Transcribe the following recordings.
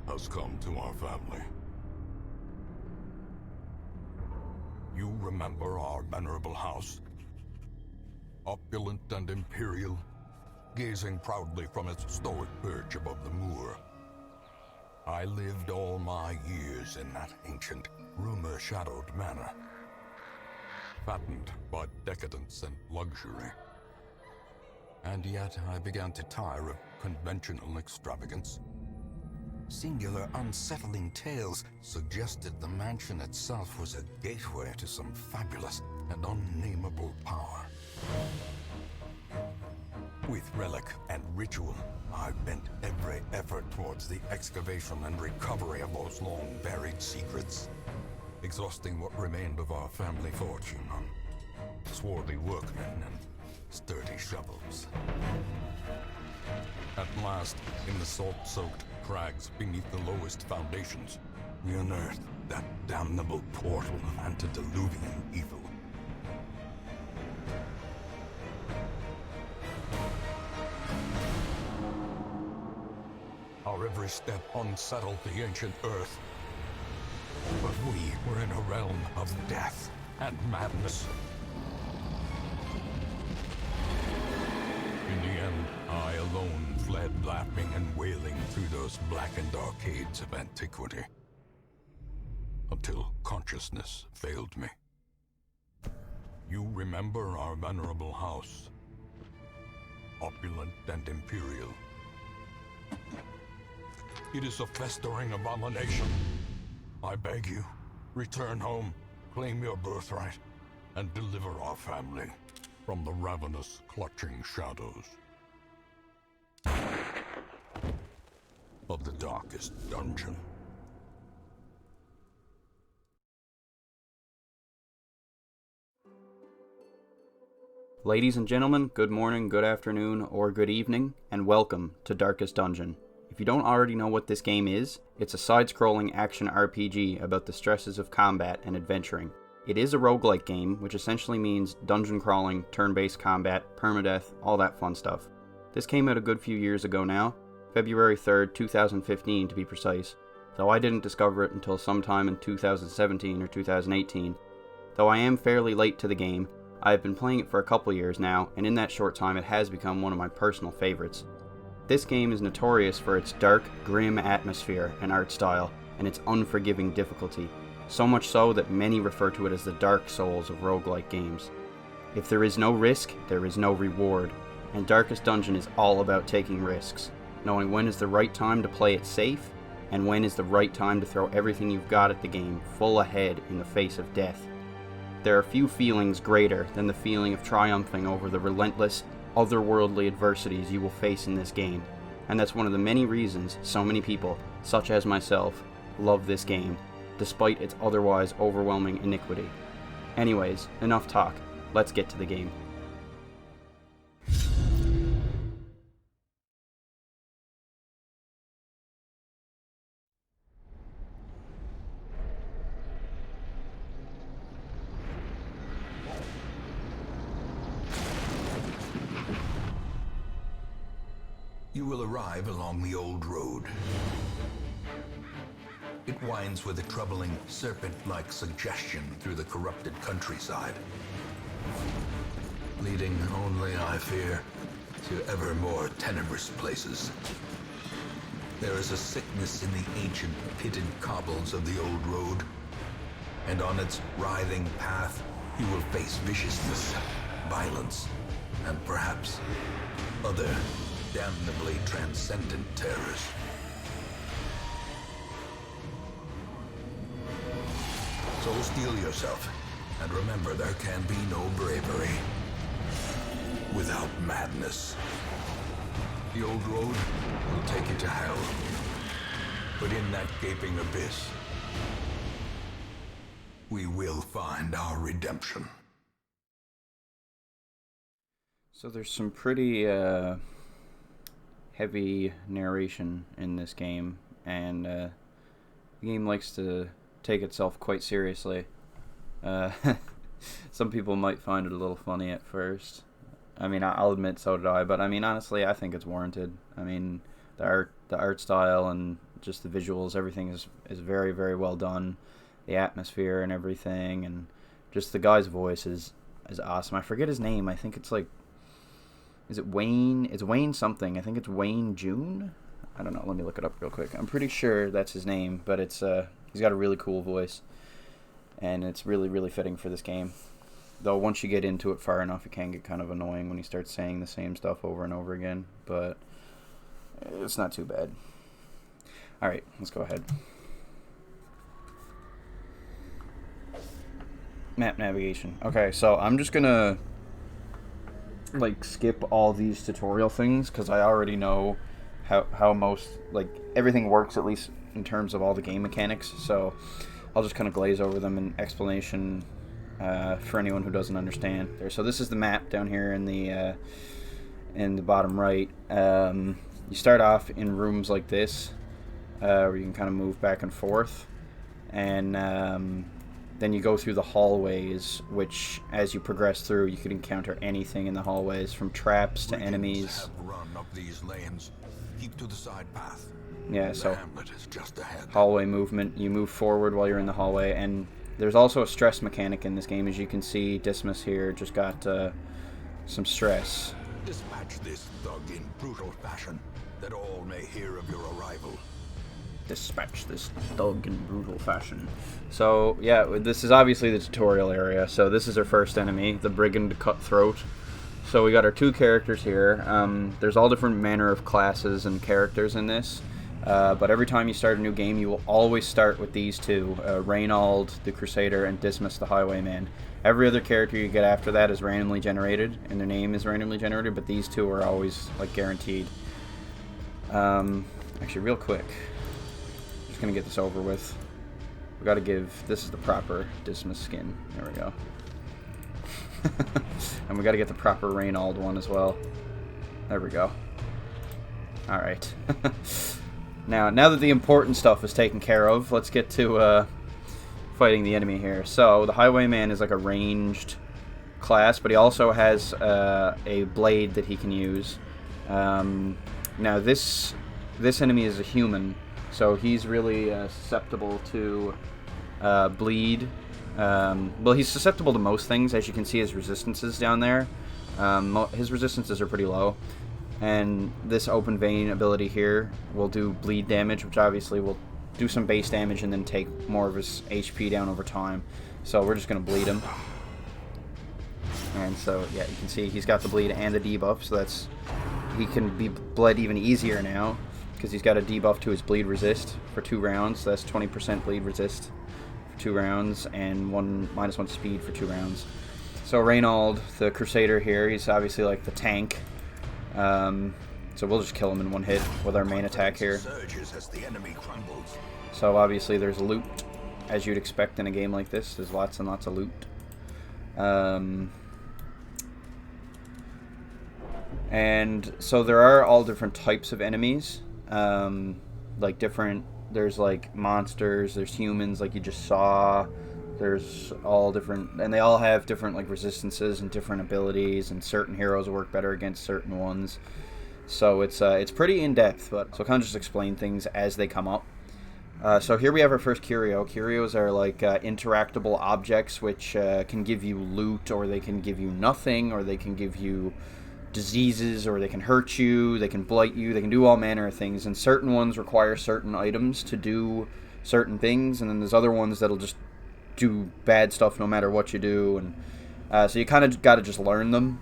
has come to our family. You remember our venerable house? Opulent and imperial, gazing proudly from its stoic perch above the moor. I lived all my years in that ancient, rumor-shadowed manor, fattened by decadence and luxury. And yet I began to tire of conventional extravagance. Singular, unsettling tales suggested the mansion itself was a gateway to some fabulous and unnameable power. With relic and ritual, I bent every effort towards the excavation and recovery of those long-buried secrets, exhausting what remained of our family fortune on swarthy workmen and sturdy shovels. At last, in the salt-soaked crags beneath the lowest foundations, we unearthed that damnable portal of antediluvian evil. Our every step unsettled the ancient earth. But we were in a realm of death and madness. In the end, I alone fled laughing and wailing through those blackened arcades of antiquity, until consciousness failed me. You remember our venerable house, opulent and imperial. It is a festering abomination. I beg you, return home, claim your birthright, and deliver our family from the ravenous, clutching shadows of the darkest dungeon. Ladies and gentlemen, good morning, good afternoon, or good evening, and welcome to Darkest Dungeon. If you don't already know what this game is, it's a side-scrolling action RPG about the stresses of combat and adventuring. It is a roguelike game, which essentially means dungeon crawling, turn-based combat, permadeath, all that fun stuff. This came out a good few years ago now, February 3rd, 2015 to be precise, though I didn't discover it until sometime in 2017 or 2018. Though I am fairly late to the game, I have been playing it for a couple years now, and in that short time it has become one of my personal favorites. This game is notorious for its dark, grim atmosphere and art style, and its unforgiving difficulty, so much so that many refer to it as the Dark Souls of roguelike games. If there is no risk, there is no reward, and Darkest Dungeon is all about taking risks, knowing when is the right time to play it safe, and when is the right time to throw everything you've got at the game full ahead in the face of death. There are few feelings greater than the feeling of triumphing over the relentless, otherworldly adversities you will face in this game, and that's one of the many reasons so many people, such as myself, love this game, despite its otherwise overwhelming iniquity. Anyways, enough talk, let's get to the game. You will arrive along the old road. It winds with a troubling, serpent-like suggestion through the corrupted countryside, leading only, I fear, to ever more tenebrous places. There is a sickness in the ancient, pitted cobbles of the old road, and on its writhing path, you will face viciousness, violence, and perhaps other damnably transcendent terrors. So steel yourself, and remember there can be no bravery without madness. The old road will take you to hell, but in that gaping abyss, we will find our redemption. So there's some pretty heavy narration in this game, and the game likes to take itself quite seriously. Some people might find it a little funny at first. I mean, I'll admit so did I, but I mean, honestly, I think it's warranted. I mean, the art style and just the visuals, everything is very, very well done. The atmosphere and everything, and just the guy's voice is awesome. I forget his name. I think it's like, is it Wayne? It's Wayne something. I think it's Wayne June. I don't know. Let me look it up real quick. I'm pretty sure that's his name, but it's he's got a really cool voice, and it's really, really fitting for this game. Though once you get into it far enough, it can get kind of annoying when you start saying the same stuff over and over again, but it's not too bad. Alright, let's go ahead. Map navigation. Okay, so I'm just gonna like skip all these tutorial things because I already know how most, like, everything works, at least in terms of all the game mechanics, so I'll just kind of glaze over them in explanation for anyone who doesn't understand. So this is the map down here in the bottom right. You start off in rooms like this, where you can kind of move back and forth, and then you go through the hallways, which, as you progress through, you could encounter anything in the hallways, from traps to enemies. Have run up these lanes. Keep to the side path. Yeah, so The hamlet is just ahead. hallway movement. You move forward while you're in the hallway, and there's also a stress mechanic in this game. As you can see, Dismas here just got some stress. Dispatch this thug in brutal fashion, that all may hear of your arrival. Dispatch this thug in brutal fashion. So, yeah, this is obviously the tutorial area. So this is our first enemy, the Brigand Cutthroat. So we got our two characters here. There's all different manner of classes and characters in this. But every time you start a new game, you will always start with these two, Reynald, the Crusader, and Dismas, the Highwayman. Every other character you get after that is randomly generated, and their name is randomly generated, but these two are always, like, guaranteed. Actually, real quick, just gonna get this over with. We gotta give, this is the proper Dismas skin. There we go. And we gotta get the proper Reynald one as well. There we go. Alright. Now that the important stuff is taken care of, let's get to fighting the enemy here. So, the Highwayman is like a ranged class, but he also has a blade that he can use. Now, this enemy is a human, so he's really susceptible to bleed. Well, he's susceptible to most things. As you can see, his resistances down there. His resistances are pretty low. And this open vein ability here will do bleed damage, which obviously will do some base damage and then take more of his HP down over time. So we're just going to bleed him. And so, yeah, you can see he's got the bleed and the debuff, so that's, he can be bled even easier now, because he's got a debuff to his bleed resist for 2 rounds. So that's 20% bleed resist for 2 rounds, and -1 speed for 2 rounds. So Reynald, the Crusader here, he's obviously like the tank. So we'll just kill him in one hit with our main attack here. As the enemy crumbles. So obviously there's loot, as you'd expect in a game like this. There's lots and lots of loot. And so there are all different types of enemies. Like there's like monsters, there's humans like you just saw. There's all different, and they all have different like resistances and different abilities, and certain heroes work better against certain ones. So it's pretty in-depth, but so I'll kind of just explain things as they come up. So here we have our first curio. Curios are like interactable objects which can give you loot, or they can give you nothing, or they can give you diseases, or they can hurt you, they can blight you, they can do all manner of things, and certain ones require certain items to do certain things, and then there's other ones that'll just do bad stuff no matter what you do, and so you kind of got to just learn them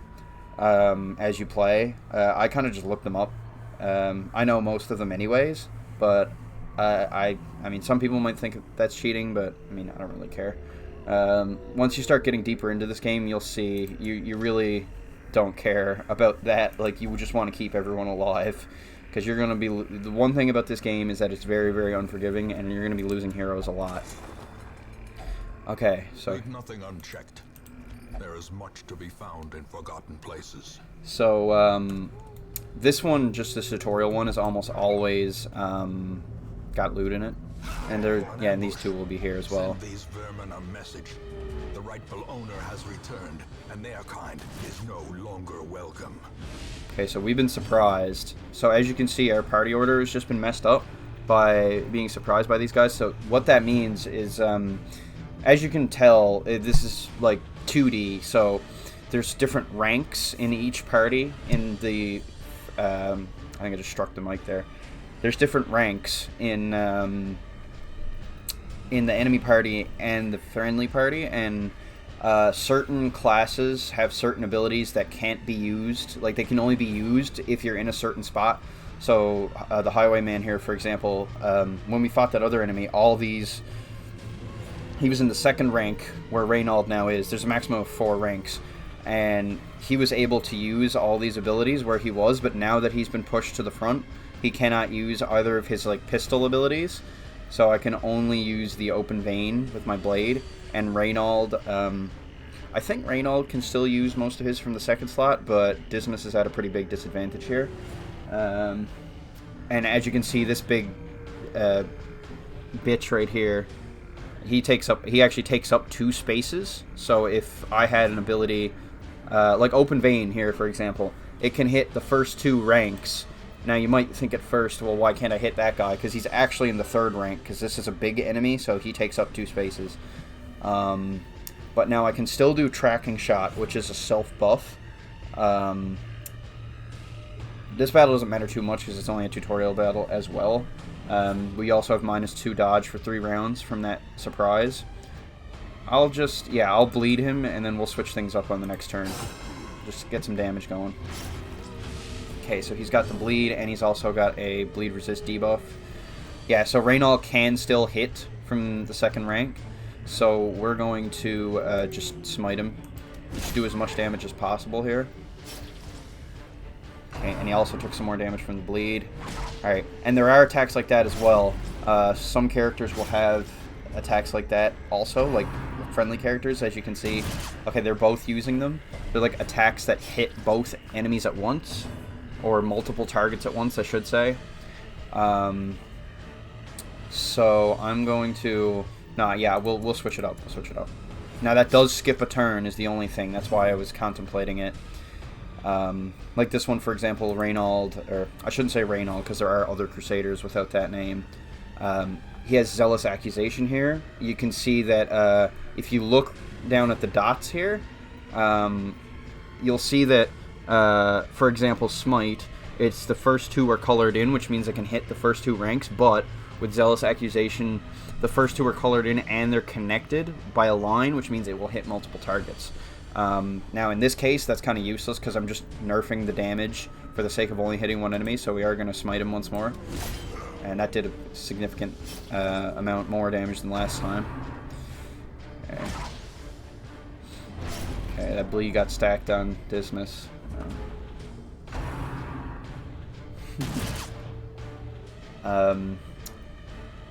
as you play. I kind of just looked them up. I know most of them anyways, but I mean, some people might think that's cheating, but I mean, I don't really care. Once you start getting deeper into this game, you'll see you really don't care about that. Like, you just want to keep everyone alive, because you're going to be, the one thing about this game is that it's very, very unforgiving, and you're going to be losing heroes a lot. Okay, so Leave nothing unchecked. There is much to be found in forgotten places. So this one, just this tutorial one, is almost always got loot in it, and and these two will be here as well. Send these vermin a message. The rightful owner has returned, and their kind is no longer welcome. Okay, so we've been surprised. So as you can see, our party order has just been messed up, by being surprised by these guys. So what that means is, as you can tell, this is like 2D, so there's different ranks in each party. In the, I think I just struck the mic there. There's different ranks in the enemy party and the friendly party, and certain classes have certain abilities that can't be used. Like, they can only be used if you're in a certain spot. So the Highwayman here, for example, when we fought that other enemy, all these... He was in the second rank, where Reynald now is. There's a maximum of 4 ranks. And he was able to use all these abilities where he was, but now that he's been pushed to the front, he cannot use either of his, like, pistol abilities. So I can only use the open vein with my blade. And Reynald, I think Reynald can still use most of his from the second slot, but Dismas is at a pretty big disadvantage here. And as you can see, this big bitch right here, he actually takes up 2 spaces. So if I had an ability like Open Vein here, for example, it can hit the first 2 ranks. Now you might think at first, well, why can't I hit that guy? Because he's actually in the 3rd rank, because this is a big enemy, so he takes up 2 spaces. But now I can still do Tracking Shot, which is a self buff. This battle doesn't matter too much because it's only a tutorial battle as well. We also have -2 dodge for 3 rounds from that surprise. I'll bleed him, and then we'll switch things up on the next turn. Just get some damage going. Okay, so he's got the bleed, and he's also got a bleed resist debuff. Yeah, so Reynald can still hit from the 2nd rank. So we're going to just smite him. Just do as much damage as possible here. Okay, and he also took some more damage from the bleed. Alright, and there are attacks like that as well. Some characters will have attacks like that also, like friendly characters, as you can see. Okay, they're both using them. They're like attacks that hit both enemies at once, or multiple targets at once, I should say. So I'm going to... Nah, yeah, we'll switch it up. We'll switch it up. Now that does skip a turn is the only thing. That's why I was contemplating it. Like this one, for example, Reynald, or I shouldn't say Reynald because there are other Crusaders without that name. He has Zealous Accusation here. You can see that if you look down at the dots here, you'll see that, for example, Smite, it's the first 2 are colored in, which means it can hit the first 2 ranks, but with Zealous Accusation, the first 2 are colored in and they're connected by a line, which means it will hit multiple targets. Now in this case, that's kind of useless because I'm just nerfing the damage for the sake of only hitting 1 enemy, so we are going to smite him once more. And that did a significant amount more damage than last time. Okay. Okay, that bleed got stacked on Dismas.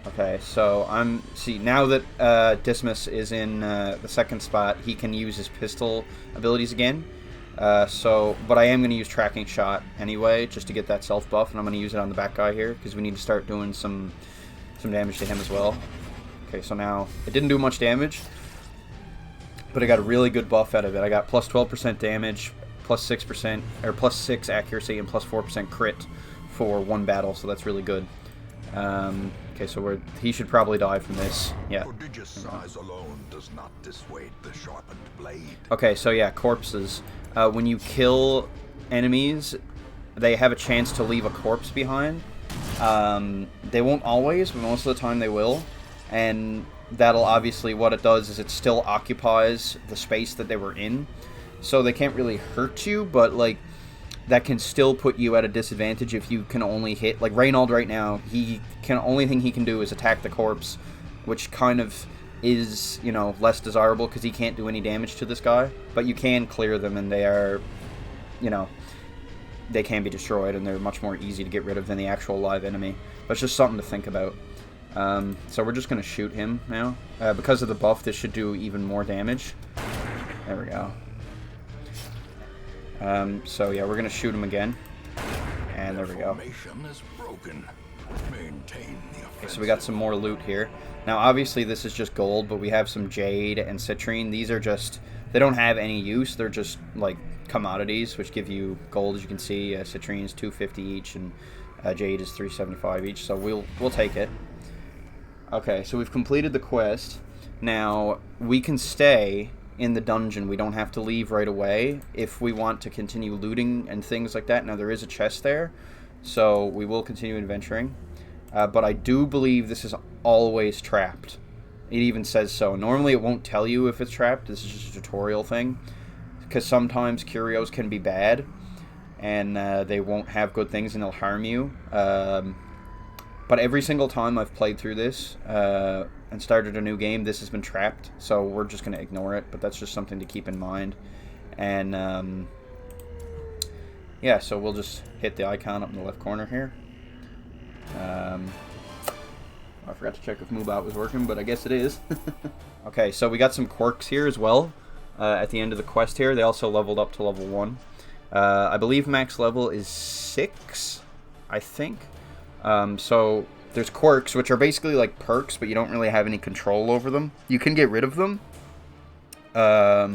Okay, so now that Dismas is in the 2nd spot, he can use his pistol abilities again. But I am going to use Tracking Shot anyway, just to get that self buff, and I'm going to use it on the back guy here, because we need to start doing some damage to him as well. Okay, so now, it didn't do much damage, but I got a really good buff out of it. I got plus 12% damage, plus 6%, or plus 6 accuracy, and plus 4% crit for 1 battle, so that's really good. Okay, so he should probably die from this. Yeah. Prodigious size alone does not dissuade the sharpened blade. Okay, so yeah, corpses. When you kill enemies, they have a chance to leave a corpse behind. They won't always, but most of the time they will. And that'll obviously, what it does is it still occupies the space that they were in. So they can't really hurt you, but like, that can still put you at a disadvantage if you can only hit... Like, Reynald right now, only thing he can do is attack the corpse, which kind of is, you know, less desirable because he can't do any damage to this guy. But you can clear them, and they are, you know, they can be destroyed, and they're much more easy to get rid of than the actual live enemy. But it's just something to think about. So we're just going to shoot him now. Because of the buff, this should do even more damage. There we go. So yeah, we're gonna shoot him again, and there we go. Okay, so we got some more loot here. Now obviously this is just gold, but we have some jade and citrine. These are just, they don't have any use, they're just like commodities which give you gold. As you can see, citrine is 250 each, and Jade is 375 each, so we'll take it. Okay, so we've completed the quest. Now, we can stay in the dungeon. We don't have to leave right away if we want to continue looting and things like that. Now, there is a chest there, so we will continue adventuring. But I do believe this is always trapped. It even says so. Normally, it won't tell you if it's trapped. This is just a tutorial thing. Because sometimes curios can be bad, and they won't have good things, and they'll harm you. But every single time I've played through this and started a new game, this has been trapped. So we're just going to ignore it, but that's just something to keep in mind. And yeah, so we'll just hit the icon up in the left corner here. I forgot to check if Moobot was working, but I guess it is. Okay, so we got some quirks here as well at the end of the quest here. They also leveled up to level 1. I believe max level is 6, I think. So there's quirks, which are basically like perks, but you don't really have any control over them. You can get rid of them, but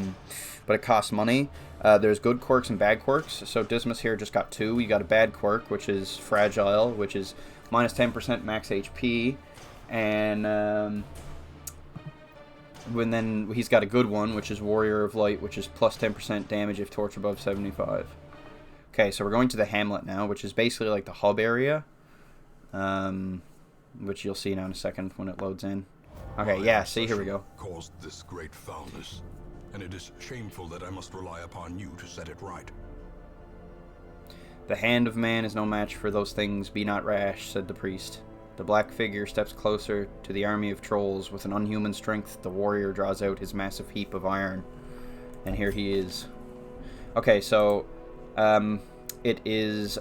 it costs money. There's good quirks and bad quirks. So Dismas here just got 2. You got a bad quirk, which is Fragile, which is minus 10% max HP. And then he's got a good one, which is Warrior of Light, which is plus 10% damage if torch above 75. Okay, so we're going to the Hamlet now, which is basically like the hub area. Which you'll see now in a second when it loads in. Okay, yeah, see, here we go. Caused this great foulness, and it is shameful that I must rely upon you to set it right. The hand of man is no match for those things, be not rash, said the priest. The black figure steps closer to the army of trolls. With an unhuman strength, the warrior draws out his massive heap of iron. And here he is. Okay, so, it is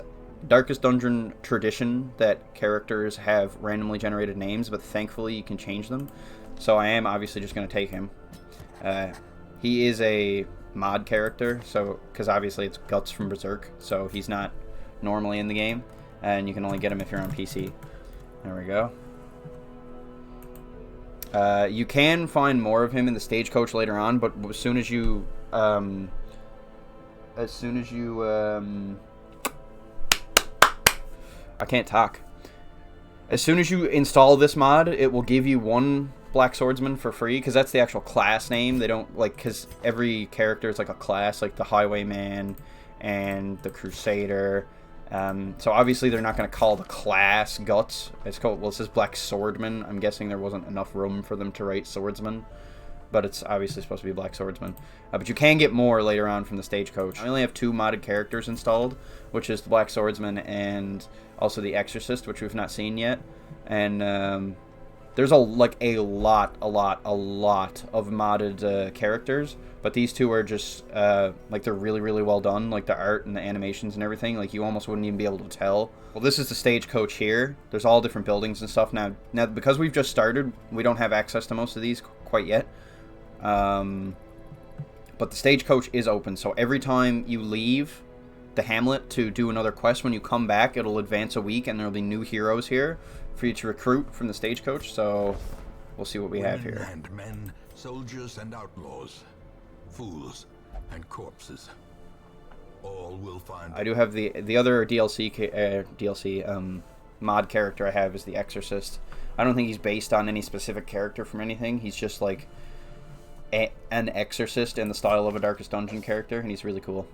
Darkest Dungeon tradition that characters have randomly generated names, but thankfully you can change them. So I am obviously just going to take him. He is a mod character, so because obviously it's Guts from Berserk, so he's not normally in the game, and you can only get him if you're on PC. There we go. You can find more of him in the stagecoach later on, but as soon as you I can't talk. As soon as you install this mod, it will give you 1 Black Swordsman for free, because that's the actual class name. They don't, like, because every character is like a class, like the Highwayman and the Crusader. So obviously they're not going to call the class Guts. It's called, well, it says Black Swordman. I'm guessing there wasn't enough room for them to write Swordsman, but it's obviously supposed to be Black Swordsman. But you can get more later on from the stagecoach. I only have 2 modded characters installed, which is the Black Swordsman and also the Exorcist, which we've not seen yet. And there's a lot of modded characters, but these 2 are just like, they're really well done, like the art and the animations and everything. Like, you almost wouldn't even be able to tell. Well, this is the stagecoach here. There's all different buildings and stuff now. Now, because we've just started, we don't have access to most of these quite yet. But the stagecoach is open, so every time you leave the Hamlet to do another quest, when you come back, it'll advance a week, and there'll be new heroes here for you to recruit from the stagecoach. So we'll see what we have here. And men, soldiers and outlaws, fools and corpses, all will find. I do have the other DLC mod character I have is the Exorcist. I don't think he's based on any specific character from anything. He's just like an exorcist in the style of a Darkest Dungeon character, and he's really cool.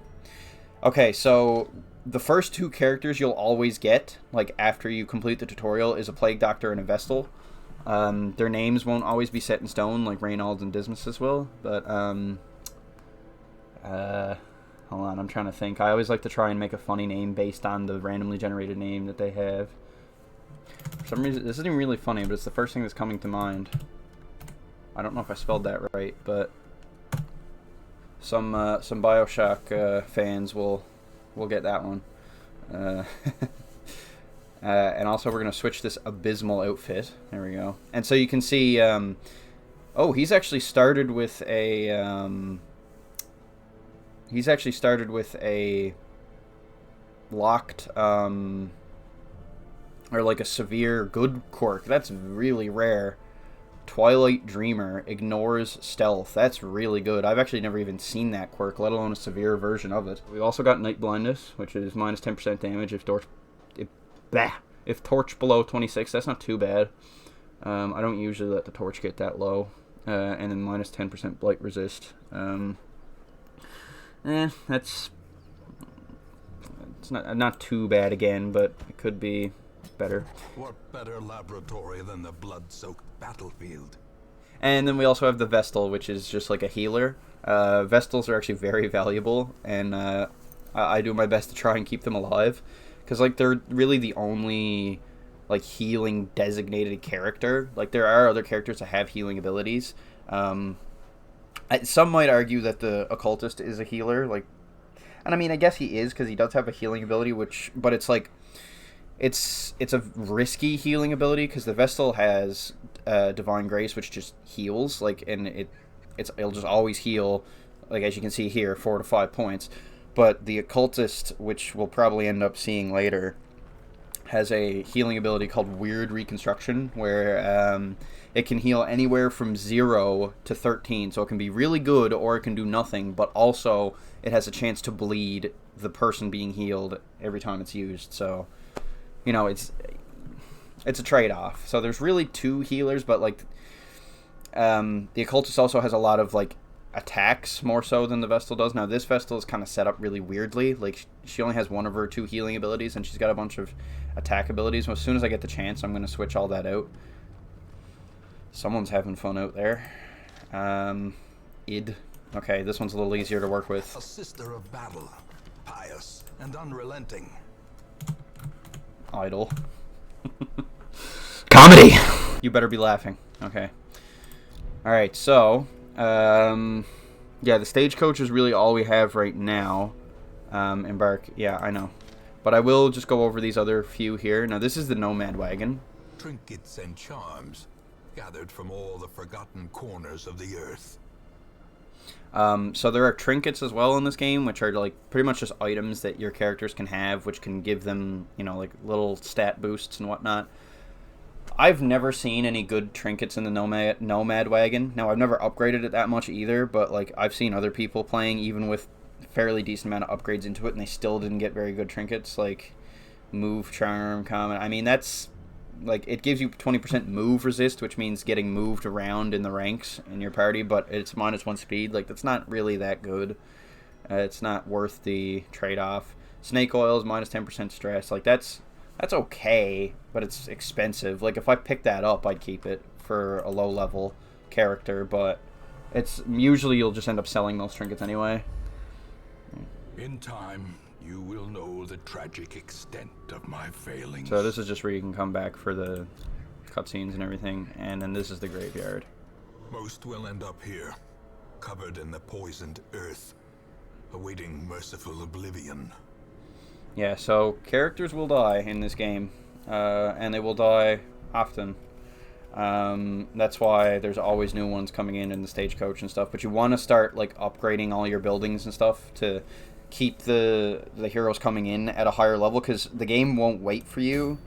Okay, so the first 2 characters you'll always get, like, after you complete the tutorial, is a Plague Doctor and a Vestal. Their names won't always be set in stone, like Reynolds and Dismas will, but, hold on, I'm trying to think. I always like to try and make a funny name based on the randomly generated name that they have. For some reason, this isn't really funny, but it's the first thing that's coming to mind. I don't know if I spelled that right, but some BioShock fans will get that one. And also we're gonna switch this abysmal outfit. There we go. And so you can see, oh, he's actually started with a locked or like a severe good quirk. That's really rare. Twilight Dreamer ignores stealth. That's really good. I've actually never even seen that quirk, let alone a severe version of it. We also got Night Blindness, which is minus 10% damage if Bah! If torch below 26, that's not too bad. I don't usually let the torch get that low. And then minus 10% blight resist. That's... It's not too bad again, but it could be better. What better laboratory than the blood-soaked battlefield? And then we also have the Vestal, which is just like a healer. Vestals are actually very valuable, and I do my best to try and keep them alive. Because, like, they're really the only, like, healing designated character. Like, there are other characters that have healing abilities. Some might argue that the Occultist is a healer, like, and I mean, I guess he is, because he does have a healing ability, but it's like, it's a risky healing ability, because the Vestal has Divine Grace, which just heals, like, and it'll just always heal, like, as you can see here, 4 to 5 points. But the Occultist, which we'll probably end up seeing later, has a healing ability called Weird Reconstruction, where it can heal anywhere from 0 to 13, so it can be really good or it can do nothing, but also it has a chance to bleed the person being healed every time it's used. So, you know, it's a trade-off. So there's really 2 healers, but, like, the Occultist also has a lot of, like, attacks more so than the Vestal does. Now, this Vestal is kind of set up really weirdly. Like, she only has 1 of her 2 healing abilities, and she's got a bunch of attack abilities. So as soon as I get the chance, I'm going to switch all that out. Someone's having fun out there. Id. Okay, this one's a little easier to work with. A sister of battle, pious and unrelenting. Idle. Comedy! You better be laughing. Okay. Alright, so... yeah, the stagecoach is really all we have right now. Embark, yeah, I know. But I will just go over these other few here. Now, this is the Nomad Wagon. Trinkets and charms, gathered from all the forgotten corners of the earth. So there are trinkets as well in this game, which are, like, pretty much just items that your characters can have, which can give them, you know, like, little stat boosts and whatnot. I've never seen any good trinkets in the Nomad Wagon. Now, I've never upgraded it that much either, but, like, I've seen other people playing even with fairly decent amount of upgrades into it, and they still didn't get very good trinkets, like Move, Charm, Common. I mean, that's, like, it gives you 20% move resist, which means getting moved around in the ranks in your party, but it's -1 speed. Like, that's not really that good. It's not worth the trade-off. Snake Oil is -10% stress. Like, that's okay, but it's expensive. Like, if I picked that up, I'd keep it for a low-level character, but it's usually you'll just end up selling those trinkets anyway. In time, you will know the tragic extent of my failings. So this is just where you can come back for the cutscenes and everything, and then this is the graveyard. Most will end up here, covered in the poisoned earth, awaiting merciful oblivion. Yeah, so characters will die in this game, and they will die often. That's why there's always new ones coming in the stagecoach and stuff, but you want to start, like, upgrading all your buildings and stuff to keep the heroes coming in at a higher level, because the game won't wait for you.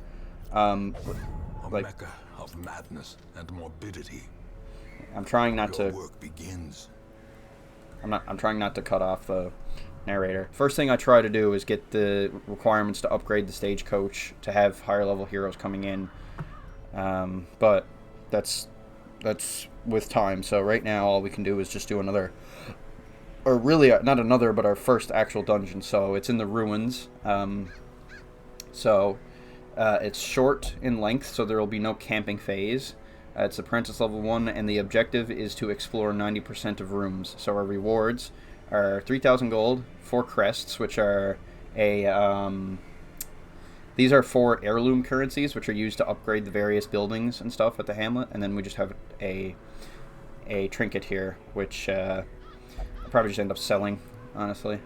A mecca of madness and morbidity. I'm trying not Your to work begins. I'm trying not to cut off the narrator. First thing I try to do is get the requirements to upgrade the stagecoach to have higher level heroes coming in. But that's with time. So right now all we can do is just do another, or really not another, but our first actual dungeon. So it's in the ruins. It's short in length, so there will be no camping phase. It's Apprentice level 1, and the objective is to explore 90% of rooms. So our rewards are 3,000 gold, 4 crests, which are these are 4 heirloom currencies, which are used to upgrade the various buildings and stuff at the hamlet, and then we just have a trinket here, which I'll probably just end up selling, honestly.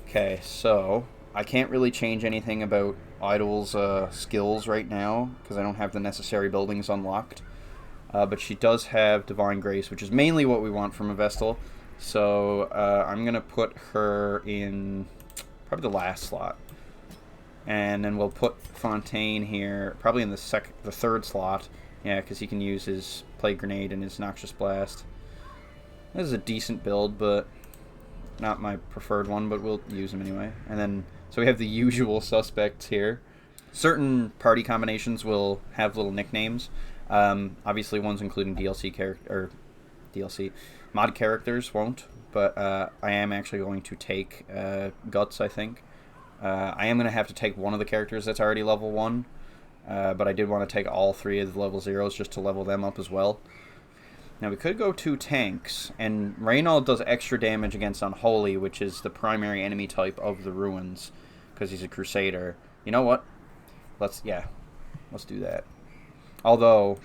Okay, so I can't really change anything about Idle's skills right now, because I don't have the necessary buildings unlocked. But she does have Divine Grace, which is mainly what we want from a Vestal. So I'm going to put her in probably the last slot. And then we'll put Fontaine here, probably in the third slot. Yeah, because he can use his Plague Grenade and his Noxious Blast. This is a decent build, but not my preferred one, but we'll use him anyway. And then, so we have the usual suspects here. certain party combinations will have little nicknames. Obviously, ones including DLC mod characters won't, but I am actually going to take Guts, I think. I am going to have to take one of the characters that's already level 1, but I did want to take all 3 of the level 0s just to level them up as well. Now, we could go 2 tanks, and Reynold does extra damage against Unholy, which is the primary enemy type of the Ruins, because he's a Crusader. You know what? Let's do that. Although,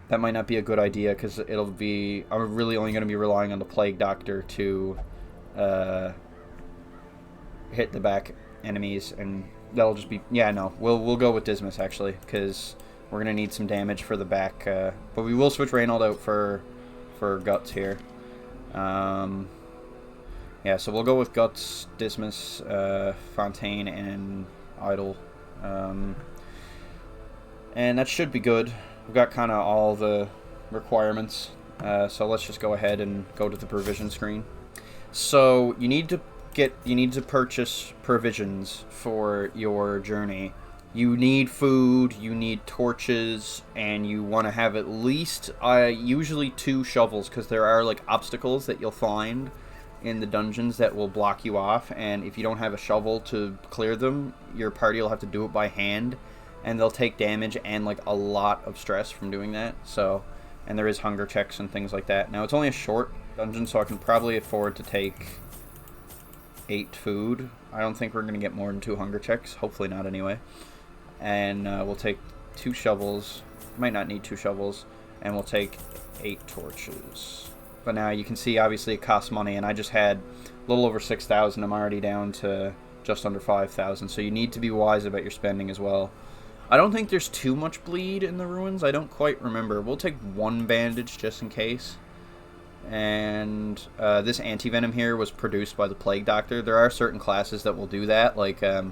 that might not be a good idea, because I'm really only going to be relying on the Plague Doctor to hit the back enemies, and that'll just be... Yeah, no, we'll go with Dismas, actually, because we're going to need some damage for the back. But we will switch Reynold out for Guts here. Yeah, so we'll go with Guts, Dismas, Fontaine, and Idle. And that should be good. We've got kind of all the requirements. So let's just go ahead and go to the provision screen. So you need to purchase provisions for your journey. You need food, you need torches, and you want to have at least usually 2 shovels, because there are like obstacles that you'll find in the dungeons that will block you off, and if you don't have a shovel to clear them, your party will have to do it by hand, and they'll take damage and like a lot of stress from doing that. So, and there is hunger checks and things like that. Now, it's only a short dungeon, so I can probably afford to take 8 food. I don't think we're going to get more than 2 hunger checks, hopefully not anyway. And we'll take 2 shovels. Might not need 2 shovels. And we'll take 8 torches. But now you can see, obviously, it costs money. And I just had a little over 6,000. I'm already down to just under 5,000. So you need to be wise about your spending as well. I don't think there's too much bleed in the Ruins. I don't quite remember. We'll take 1 bandage just in case. And this anti-venom here was produced by the Plague Doctor. There are certain classes that will do that. Like... a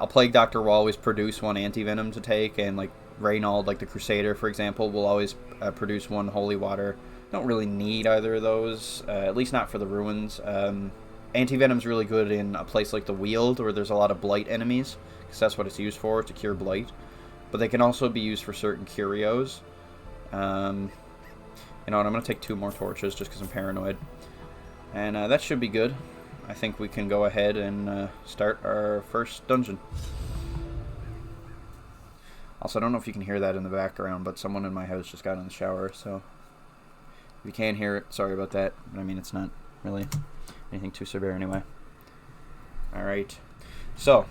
Plague Doctor will always produce 1 anti-venom to take, and like Reynold, like the Crusader, for example, will always produce 1 holy water. Don't really need either of those, at least not for the Ruins. Anti-venom's really good in a place like the Weald, where there's a lot of blight enemies, because that's what it's used for, to cure blight. But they can also be used for certain curios. You know what, I'm going to take 2 more torches, just because I'm paranoid. And that should be good. I think we can go ahead and start our first dungeon. Also, I don't know if you can hear that in the background, but someone in my house just got in the shower, so if you can't hear it, sorry about that. But I mean, it's not really anything too severe anyway. Alright, so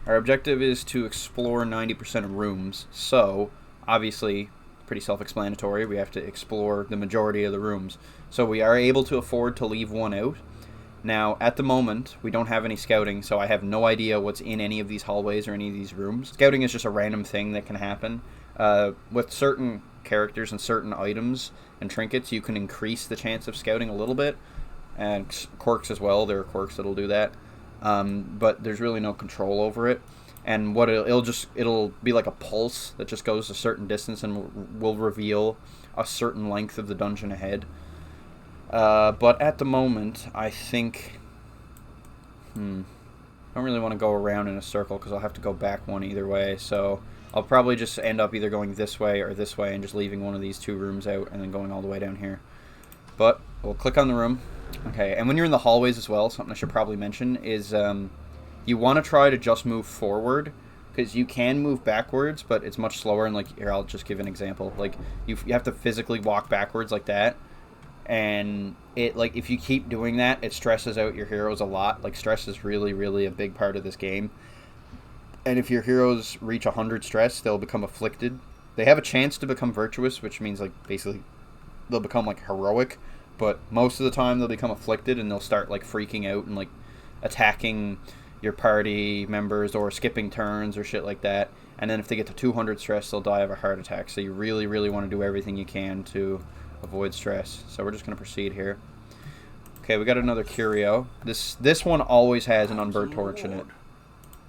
our objective is to explore 90% of rooms, so obviously pretty self-explanatory. We have to explore the majority of the rooms. So we are able to afford to leave 1 out. Now, at the moment, we don't have any scouting, so I have no idea what's in any of these hallways or any of these rooms. Scouting is just a random thing that can happen. With certain characters and certain items and trinkets, you can increase the chance of scouting a little bit. And quirks as well, there are quirks that'll do that. But there's really no control over it. And what it'll be like a pulse that just goes a certain distance and will reveal a certain length of the dungeon ahead. But at the moment, I think... I don't really want to go around in a circle, because I'll have to go back 1 either way. So I'll probably just end up either going this way or this way and just leaving one of these 2 rooms out and then going all the way down here. But we'll click on the room. Okay, and when you're in the hallways as well, something I should probably mention is you want to try to just move forward, because you can move backwards, but it's much slower. And like, here, I'll just give an example. Like, you have to physically walk backwards like that. And it, like, if you keep doing that, it stresses out your heroes a lot. Like, stress is really, really a big part of this game. And if your heroes reach 100 stress, they'll become afflicted. They have a chance to become virtuous, which means, like, basically they'll become, like, heroic. But most of the time they'll become afflicted, and they'll start, like, freaking out and, like, attacking your party members or skipping turns or shit like that. And then if they get to 200 stress, they'll die of a heart attack. So you really, really want to do everything you can to avoid stress. So we're just going to proceed here. Okay, we got another curio. This one always has an unburnt torch in it.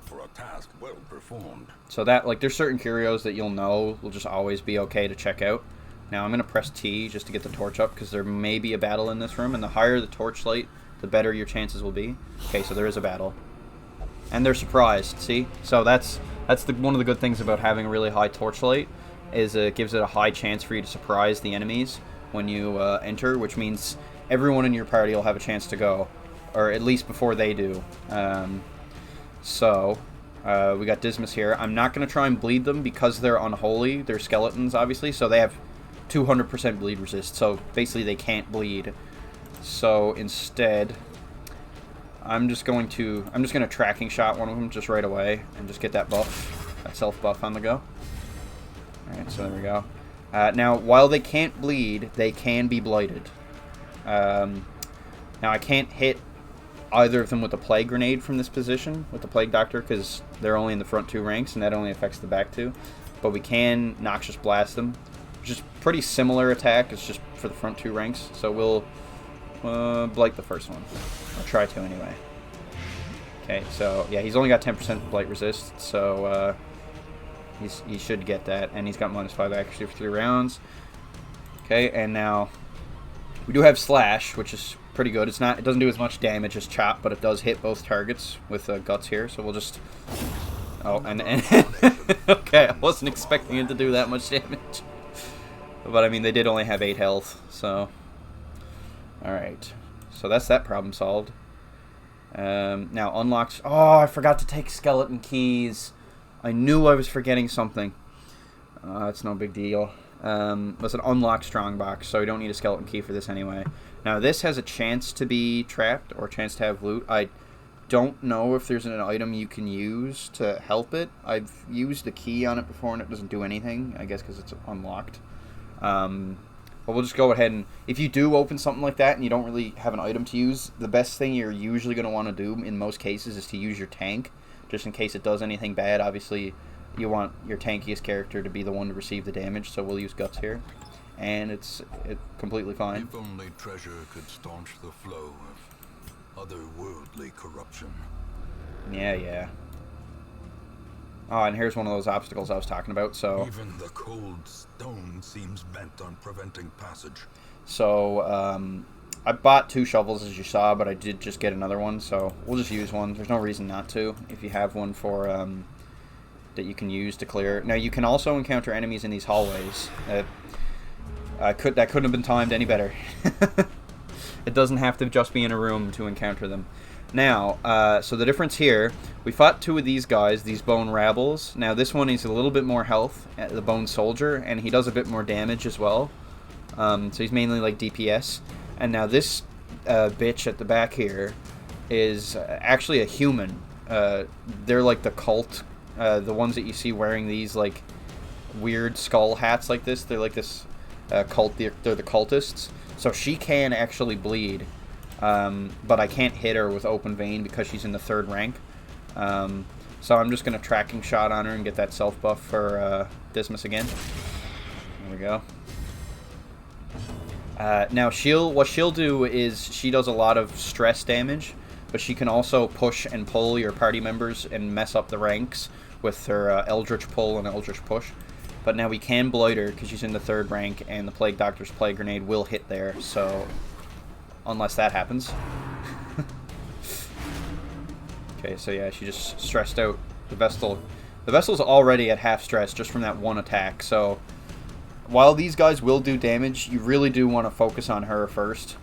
For a task well performed. So that, like, there's certain curios that you'll know will just always be okay to check out. Now I'm going to press T just to get the torch up, because there may be a battle in this room, and the higher the torchlight, the better your chances will be. Okay, so there is a battle. And they're surprised, see? So that's That's one of the good things about having a really high torchlight, is it gives it a high chance for you to surprise the enemies when you enter, which means everyone in your party will have a chance to go, or at least before they do. We got Dismas here. I'm not going to try and bleed them because they're unholy. They're skeletons, obviously, so they have 200% bleed resist, so basically they can't bleed. So instead, I'm just going to tracking shot one of them just right away and just get that buff, that self buff on the go. Alright, so there we go. Now, while they can't bleed, they can be blighted. Now, I can't hit either of them with a plague grenade from this position, with the plague doctor, because they're only in the front 2 ranks, and that only affects the back 2. But we can noxious blast them, which is pretty similar attack. It's just for the front 2 ranks. So we'll blight the first one. I'll try to anyway. Okay, so yeah, he's only got 10% blight resist, so he should get that, and he's got -5 accuracy for 3 rounds. Okay, and now we do have slash, which is pretty good. It doesn't do as much damage as chop, but it does hit both targets with guts here. So we'll just okay, I wasn't expecting it to do that much damage, but I mean they did only have 8 health, so all right. So that's that problem solved. Now unlocks. Oh, I forgot to take skeleton keys. I knew I was forgetting something. It's no big deal. It's an unlocked strongbox, so you don't need a skeleton key for this anyway. Now this has a chance to be trapped or a chance to have loot. I don't know if there's an item you can use to help it. I've used the key on it before and it doesn't do anything, I guess because it's unlocked. But we'll just go ahead and, if you do open something like that and you don't really have an item to use, the best thing you're usually going to want to do in most cases is to use your tank, just in case it does anything bad. Obviously, you want your tankiest character to be the one to receive the damage, so we'll use guts here. And it's completely fine. If only treasure could staunch the flow of otherworldly corruption. Yeah. Oh, and here's one of those obstacles I was talking about, so... Even the cold stone seems bent on preventing passage. So, I bought 2 shovels, as you saw, but I did just get another one, so we'll just use one. There's no reason not to, if you have one for, that you can use to clear. Now, you can also encounter enemies in these hallways. That couldn't have been timed any better. It doesn't have to just be in a room to encounter them. Now, so the difference here, we fought 2 of these guys, these bone rabbles. Now this one is a little bit more health, the bone soldier, and he does a bit more damage as well. So he's mainly like DPS. And now this bitch at the back here is actually a human. They're like the cult, the ones that you see wearing these like weird skull hats like this. They're like this cult. They're the cultists. So she can actually bleed. But I can't hit her with open vein because she's in the 3rd rank. So I'm just going to tracking shot on her and get that self buff for Dismas again. There we go. Now what she'll do is she does a lot of stress damage, but she can also push and pull your party members and mess up the ranks with her Eldritch Pull and Eldritch Push. But now we can blight her because she's in the 3rd rank, and the Plague Doctor's Plague Grenade will hit there, so... Unless that happens. Okay, so yeah, she just stressed out the Vestal. The Vestal's already at half stress just from that one attack, so while these guys will do damage, you really do want to focus on her first.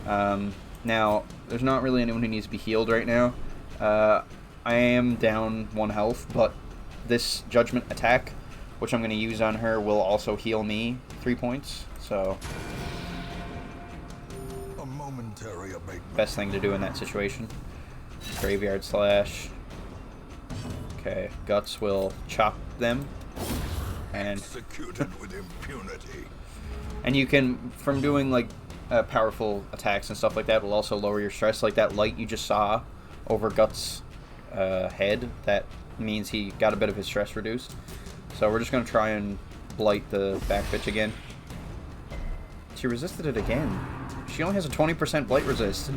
Now, there's not really anyone who needs to be healed right now. I am down 1 health, but this Judgment attack, which I'm going to use on her, will also heal me 3 points, so... Best thing to do in that situation. Graveyard Slash. Okay, Guts will chop them. And executed with impunity. And you can, from doing like powerful attacks and stuff like that, will also lower your stress. Like that light you just saw over Guts' head, that means he got a bit of his stress reduced. So we're just going to try and blight the back bitch again. She resisted it again. She only has a 20% blight resist.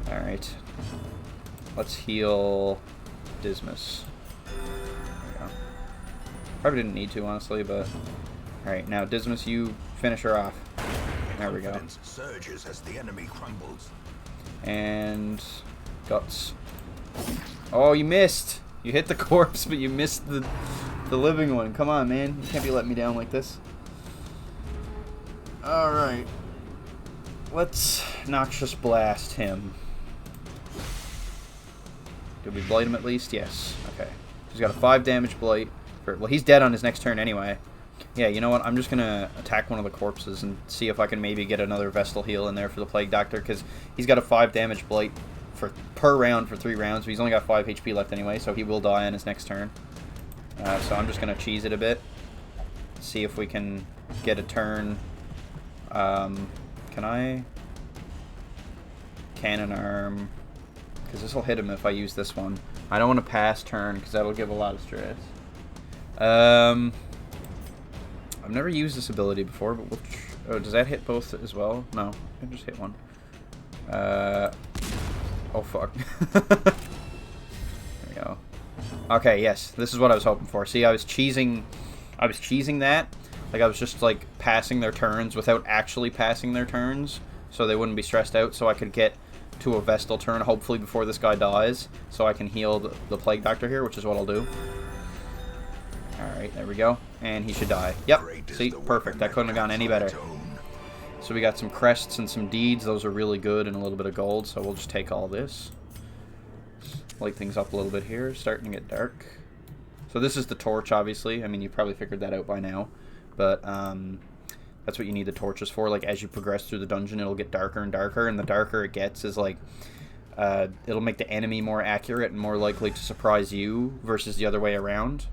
Alright. Let's heal Dismas. There we go. Probably didn't need to, honestly, but... Alright, now Dismas, you finish her off. There we go. Surges as the enemy crumbles. And... Guts. Oh, you missed! You hit the corpse, but you missed the living one. Come on, man. You can't be letting me down like this. Alright. Let's Noxious Blast him. Did we blight him at least? Yes. Okay. He's got a 5 damage blight. Well, he's dead on his next turn anyway. Yeah, you know what? I'm just going to attack one of the corpses and see if I can maybe get another Vestal Heal in there for the Plague Doctor, because he's got a 5 damage blight per round for 3 rounds, but he's only got 5 HP left anyway, so he will die on his next turn. So I'm just going to cheese it a bit. See if we can get a turn. Can I Cannon Arm? Because this will hit him if I use this one. I don't want to pass turn because that'll give a lot of stress. I've never used this ability before, but which... Oh, does that hit both as well? No, I just hit one. Oh, fuck. There we go. Okay, yes, this is what I was hoping for. See, I was cheesing that. Like, I was just, like, passing their turns without actually passing their turns, so they wouldn't be stressed out, so I could get to a Vestal turn, hopefully before this guy dies, so I can heal the Plague Doctor here, which is what I'll do. Alright, there we go. And he should die. Yep, see, perfect. That couldn't have gone any better. So we got some crests and some deeds. Those are really good, and a little bit of gold, so we'll just take all this. Light things up a little bit here. Starting to get dark. So this is the torch, obviously. I mean, you probably figured that out by now. But that's what you need the torches for. Like, as you progress through the dungeon, it'll get darker and darker, and the darker it gets is, like, it'll make the enemy more accurate and more likely to surprise you versus the other way around.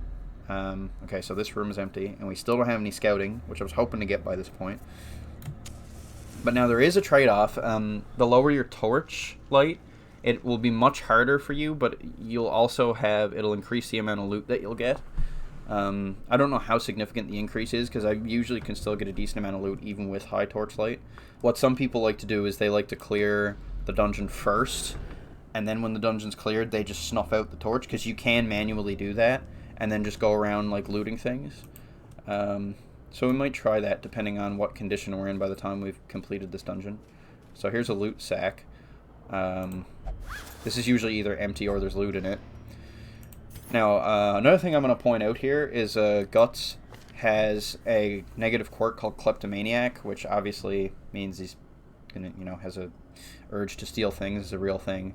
Okay, so this room is empty, and we still don't have any scouting, which I was hoping to get by this point. But now there is a trade-off. The lower your torch light, it will be much harder for you, but you'll also have, it'll increase the amount of loot that you'll get. I don't know how significant the increase is, because I usually can still get a decent amount of loot even with high torch light. What some people like to do is they like to clear the dungeon first, and then when the dungeon's cleared, they just snuff out the torch, because you can manually do that, and then just go around, like, looting things. So we might try that, depending on what condition we're in by the time we've completed this dungeon. So here's a loot sack. This is usually either empty or there's loot in it. Now, another thing I'm going to point out here is Guts has a negative quirk called Kleptomaniac, which obviously means he's gonna, you know, has a urge to steal things. Is a real thing.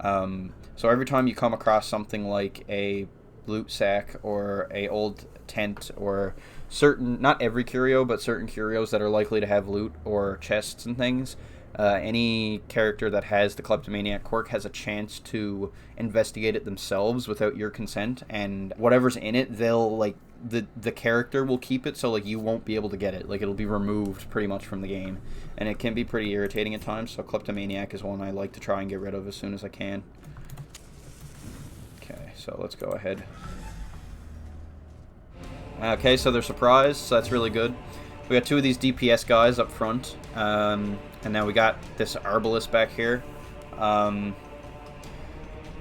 So every time you come across something like a loot sack or a old tent or certain, not every curio, but certain curios that are likely to have loot or chests and things, any character that has the Kleptomaniac quirk has a chance to investigate it themselves without your consent, and whatever's in it, they'll, like, the character will keep it, so, like, you won't be able to get it. Like, it'll be removed pretty much from the game, and it can be pretty irritating at times, so Kleptomaniac is one I like to try and get rid of as soon as I can. Okay, so let's go ahead. Okay, so they're surprised, so that's really good. We got 2 of these DPS guys up front, and now we got this Arbalist back here.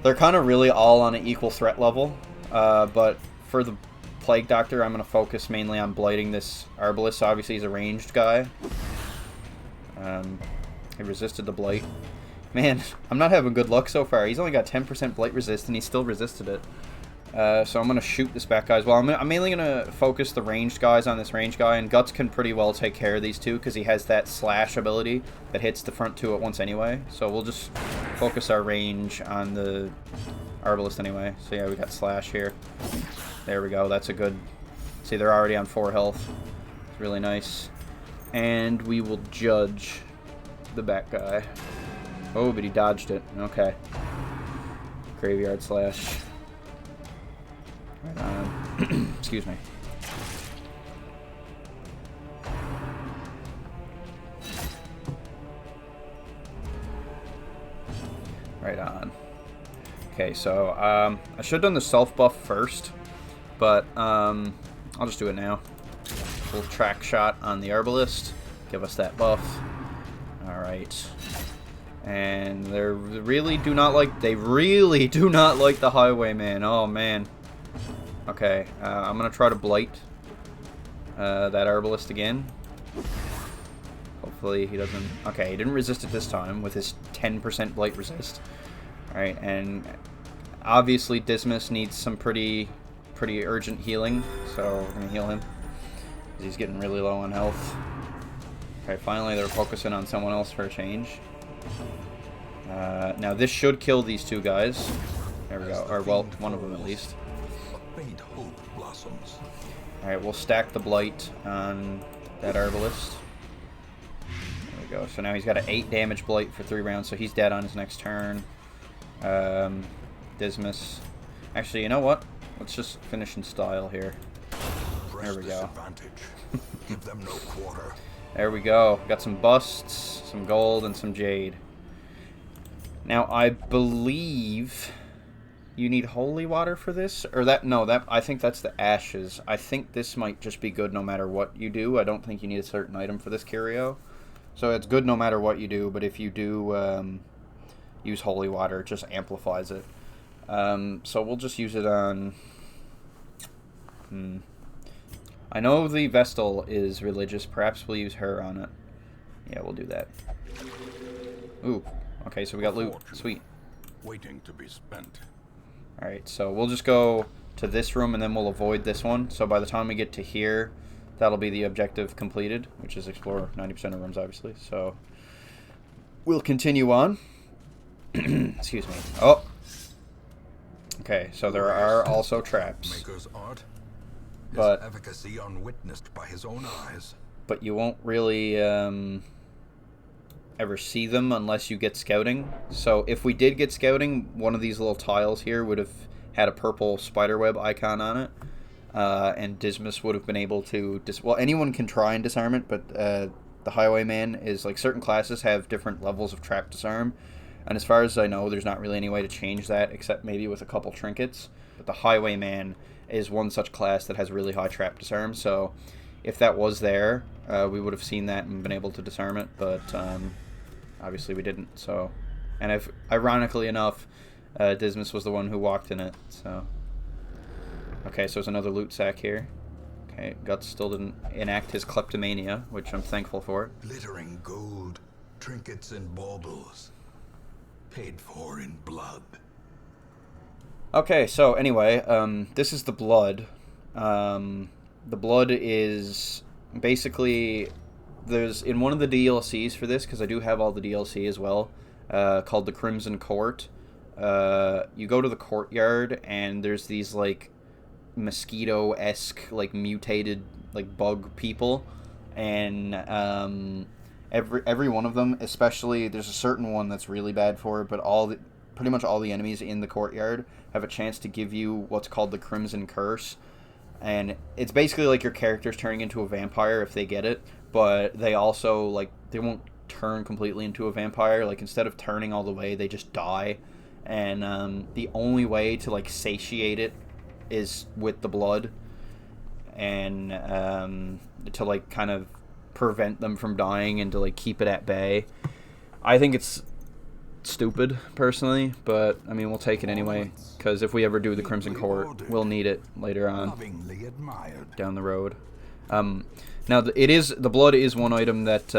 They're kind of really all on an equal threat level, but for the Plague Doctor, I'm going to focus mainly on blighting this Arbalist. So obviously he's a ranged guy. He resisted the blight. Man, I'm not having good luck so far. He's only got 10% blight resist, and he still resisted it. So I'm going to shoot this back guy as well. I'm mainly going to focus the ranged guys on this ranged guy, and Guts can pretty well take care of these 2 because he has that slash ability that hits the front 2 at once anyway. So we'll just focus our range on the Arbalist anyway. So yeah, we got slash here. There we go. That's a good... See, they're already on 4 health. It's really nice. And we will judge the back guy. Oh, but he dodged it. Okay. Graveyard slash. Right on. Excuse me. Right on. Okay, so I should have done the self buff first, but I'll just do it now. Little track shot on the Arbalist. Give us that buff. Alright. And they really do not like the Highwayman. Oh man. Okay, I'm gonna try to blight that Arbalist again. Hopefully he doesn't... Okay, he didn't resist it this time with his 10% blight resist. Alright, and Obviously, Dismas needs some pretty urgent healing, so we're going to heal him. He's getting really low on health. Okay, finally they're focusing on someone else for a change. Now this should kill these two guys. There we go. Or, well, one of them at least. Alright, we'll stack the Blight on that Herbalist. There we go. So now he's got an 8 damage Blight for 3 rounds, so he's dead on his next turn. Dismas. Actually, you know what? Let's just finish in style here. There we go. Give them no quarter. There we go. Got some busts, some gold, and some jade. Now, I believe you need holy water for this, or that? No, that I think that's the ashes. I think this might just be good no matter what you do. I don't think you need a certain item for this curio, so it's good no matter what you do. But if you do use holy water, it just amplifies it. So we'll just use it on. I know the Vestal is religious. Perhaps we'll use her on it. Yeah, we'll do that. Ooh. Okay, so we got loot. Sweet. Waiting to be spent. Alright, so we'll just go to this room and then we'll avoid this one. So by the time we get to here, that'll be the objective completed, which is explore 90% of rooms, obviously. So we'll continue on. Excuse me. Oh. Okay, so there are also traps. Maker's art. But efficacy unwitnessed by his own eyes. But you won't really ever see them unless you get scouting. So if we did get scouting, one of these little tiles here would have had a purple spiderweb icon on it, and Dismas would have been able to well, anyone can try and disarm it, but the Highwayman is like certain classes have different levels of trap disarm, and as far as I know, there's not really any way to change that except maybe with a couple trinkets. But the Highwayman is one such class that has really high trap disarm, so if that was there, we would have seen that and been able to disarm it, but obviously we didn't. So, and if ironically enough, Dismas was the one who walked in it. So, okay, so there's another loot sack here. Okay, Guts still didn't enact his kleptomania, which I'm thankful for. Glittering gold, trinkets and baubles, paid for in blood. Okay, so anyway, this is the blood. The blood is basically, there's in one of the DLCs for this, because I do have all the DLC as well, called the Crimson Court. You go to the courtyard and there's these like mosquito-esque, like mutated, like bug people, and every one of them, especially there's a certain one that's really bad for it, but pretty much all the enemies in the courtyard have a chance to give you what's called the Crimson Curse. And it's basically like your character's turning into a vampire if they get it, but they also, like, they won't turn completely into a vampire. Like, instead of turning all the way, they just die. And the only way to, like, satiate it is with the blood. And to, like, kind of prevent them from dying and to, like, keep it at bay. I think it's stupid, personally, but I mean, we'll take it anyway, because if we ever do the Crimson Court, we'll need it later on down the road. Now the blood is one item that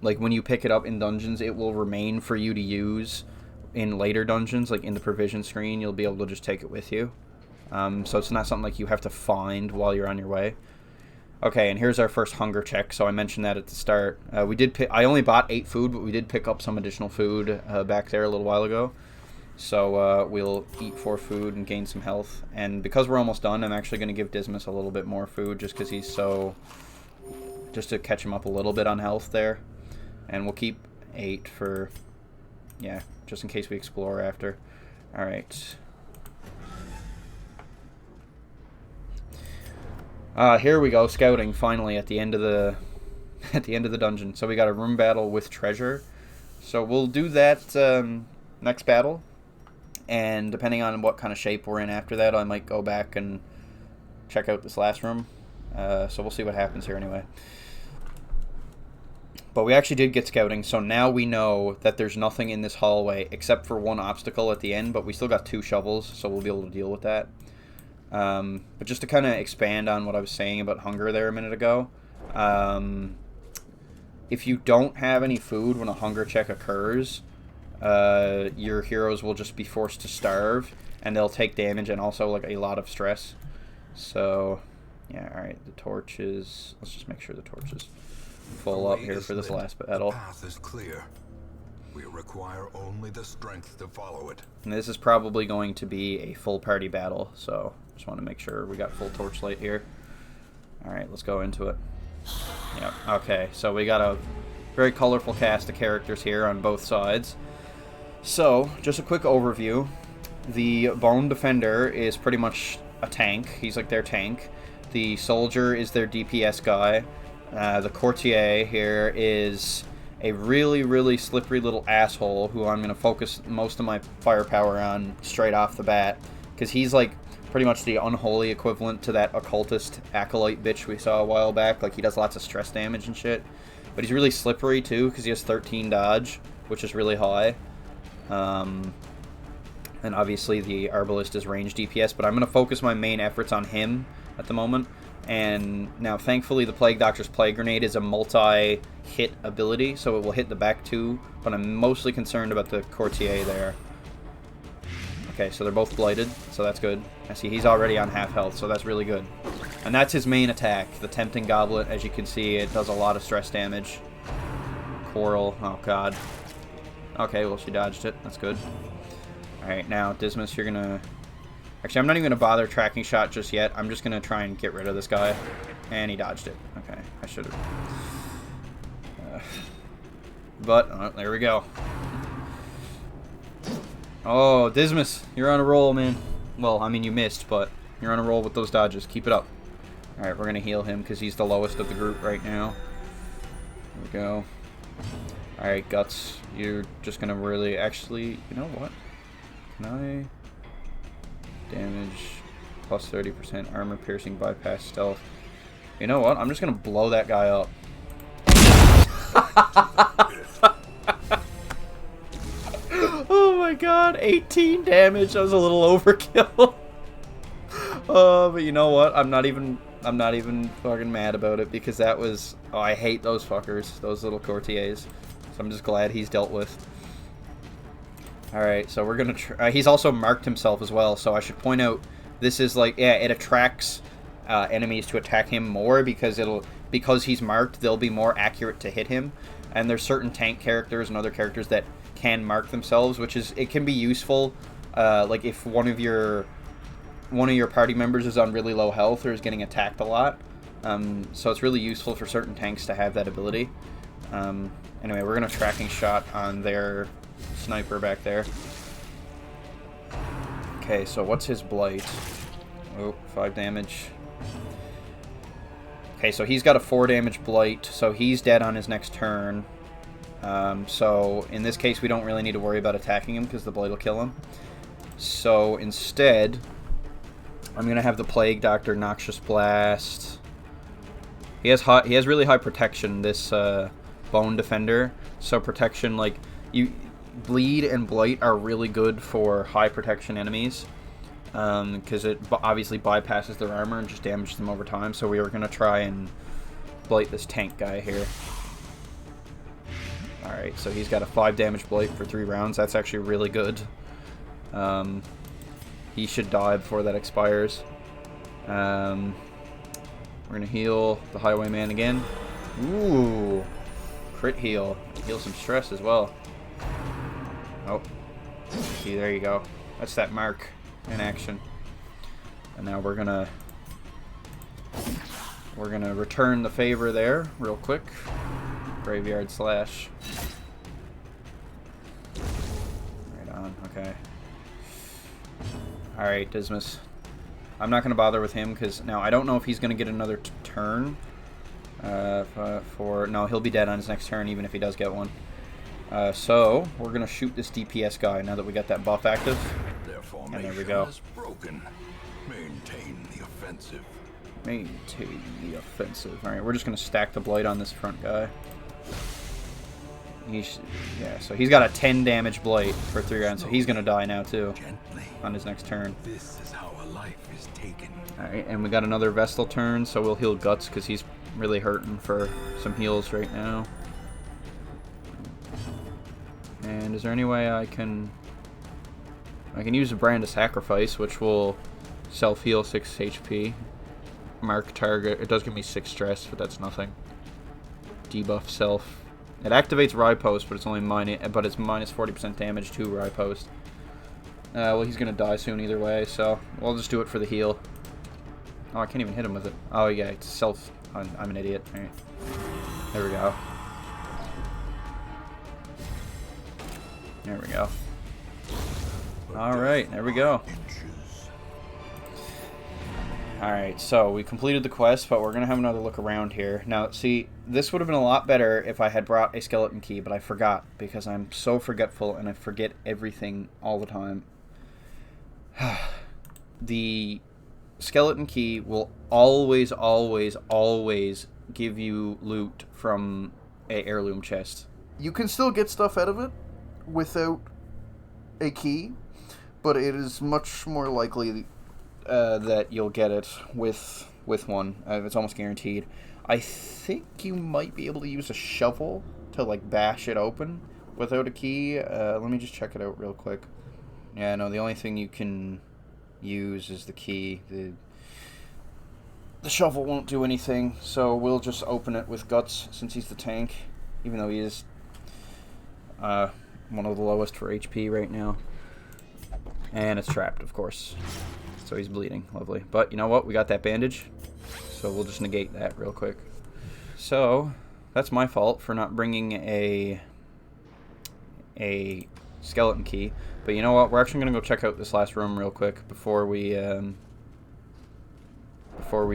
like when you pick it up in dungeons, it will remain for you to use in later dungeons. Like in the provision screen, you'll be able to just take it with you, so it's not something like you have to find while you're on your way. Okay, and here's our first hunger check. So I mentioned that at the start. I only bought 8 food, but we did pick up some additional food back there a little while ago. So we'll eat 4 food and gain some health. And because we're almost done, I'm actually going to give Dismas a little bit more food just because he's so... just to catch him up a little bit on health there. And we'll keep 8 for... yeah, just in case we explore after. Alright. Here we go, scouting finally at the end of the dungeon. So we got a room battle with treasure. So we'll do that next battle, and depending on what kind of shape we're in after that, I might go back and check out this last room. So we'll see what happens here anyway. But we actually did get scouting, so now we know that there's nothing in this hallway except for one obstacle at the end, but we still got 2 shovels, so we'll be able to deal with that. But just to kind of expand on what I was saying about hunger there a minute ago, if you don't have any food when a hunger check occurs, your heroes will just be forced to starve, and they'll take damage and also like a lot of stress. So, yeah, alright, the torches. Let's just make sure the torches full up here for this last battle. The path is clear. We require only the strength to follow it. And this is probably going to be a full party battle, so just want to make sure we got full torchlight here. Alright, let's go into it. Yep, okay, so we got a very colorful cast of characters here on both sides. So, just a quick overview. The Bone Defender is pretty much a tank. He's like their tank. The Soldier is their DPS guy. The Courtier here is a really, really slippery little asshole who I'm going to focus most of my firepower on straight off the bat. Because he's like pretty much the unholy equivalent to that occultist acolyte bitch we saw a while back. Like, he does lots of stress damage and shit. But he's really slippery too, because he has 13 dodge, which is really high. And obviously the Arbalist is range DPS, but I'm going to focus my main efforts on him at the moment. And now, thankfully, the Plague Doctor's Plague Grenade is a multi-hit ability, so it will hit the back two, but I'm mostly concerned about the Courtier there. Okay, so they're both blighted, so that's good. I see he's already on half health, so that's really good. And that's his main attack, the Tempting Goblet. As you can see, it does a lot of stress damage. Coral, oh god. Okay, well, she dodged it. That's good. Alright, now, Dismas, you're gonna... Actually, I'm not even gonna bother tracking shot just yet. I'm just gonna try and get rid of this guy. And he dodged it. Okay, I should have... But, there we go. Oh, Dismas, you're on a roll, man. Well, I mean, you missed, but you're on a roll with those dodges. Keep it up. Alright, we're gonna heal him because he's the lowest of the group right now. There we go. Alright, Guts, you're just gonna really... Actually, you know what? Can I... Damage plus 30%, armor piercing, bypass, stealth. You know what? I'm just gonna blow that guy up. Oh my god, 18 damage. That was a little overkill. But you know what? I'm not even fucking mad about it because that was... Oh, I hate those fuckers, those little courtiers. So I'm just glad he's dealt with. Alright, so we're gonna... he's also marked himself as well, so I should point out, this is like... Yeah, it attracts enemies to attack him more because he's marked, they'll be more accurate to hit him. And there's certain tank characters and other characters that can mark themselves, which is... It can be useful, like if one of your party members is on really low health or is getting attacked a lot. So it's really useful for certain tanks to have that ability. Anyway, we're gonna tracking shot on their... sniper back there. Okay, so what's his blight? Oh, 5 damage. Okay, so he's got a 4 damage blight, so he's dead on his next turn. So in this case, we don't really need to worry about attacking him because the blight will kill him. So instead, I'm gonna have the Plague Doctor Noxious Blast. He has really high protection, this Bone Defender. So protection, like Bleed and Blight are really good for high protection enemies because it obviously bypasses their armor and just damages them over time. So we were going to try and blight this tank guy here. Alright, so he's got a 5 damage blight for 3 rounds. That's actually really good. He should die before that expires. We're going to heal the Highwayman again. Ooh, crit heal. Heal some stress as well. Oh, see, there you go. That's that mark in action. And now we're gonna return the favor there real quick. Graveyard Slash. Right on. Okay. All right, Dismas. I'm not gonna bother with him because now I don't know if he's gonna get another turn. No, he'll be dead on his next turn even if he does get one. So we're gonna shoot this DPS guy now that we got that buff active. And there we go. Broken. Maintain the offensive. Maintain the offensive. All right, we're just gonna stack the blight on this front guy. Yeah, so he's got a 10 damage blight for 3 rounds, so he's gonna die now too on his next turn. This is how a life is taken. All right, and we got another Vestal turn, so we'll heal Guts because he's really hurting for some heals right now. And is there any way I can use a brand of sacrifice, which will self-heal 6 HP. Mark target. It does give me 6 stress, but that's nothing. Debuff self. It activates Riposte, but it's only minus 40% damage to Riposte. Well, he's gonna die soon either way, so we'll just do it for the heal. Oh, I can't even hit him with it. Oh yeah, it's self. I'm an idiot. All right. There we go. There we go. Alright, there we go. Alright, so we completed the quest, but we're going to have another look around here. Now, see, this would have been a lot better if I had brought a skeleton key, but I forgot, because I'm so forgetful and I forget everything all the time. The skeleton key will always, always, always give you loot from a heirloom chest. You can still get stuff out of it without a key, but it is much more likely that you'll get it with one. It's almost guaranteed. I think you might be able to use a shovel to like bash it open without a key. Let me just check it out real quick. Yeah, no, the only thing you can use is the key. The shovel won't do anything, so we'll just open it with Guts since he's the tank, even though he is one of the lowest for HP right now. And it's trapped, of course. So he's bleeding. Lovely. But you know what? We got that bandage. So we'll just negate that real quick. So that's my fault for not bringing a skeleton key. But you know what? We're actually going to go check out this last room real quick before we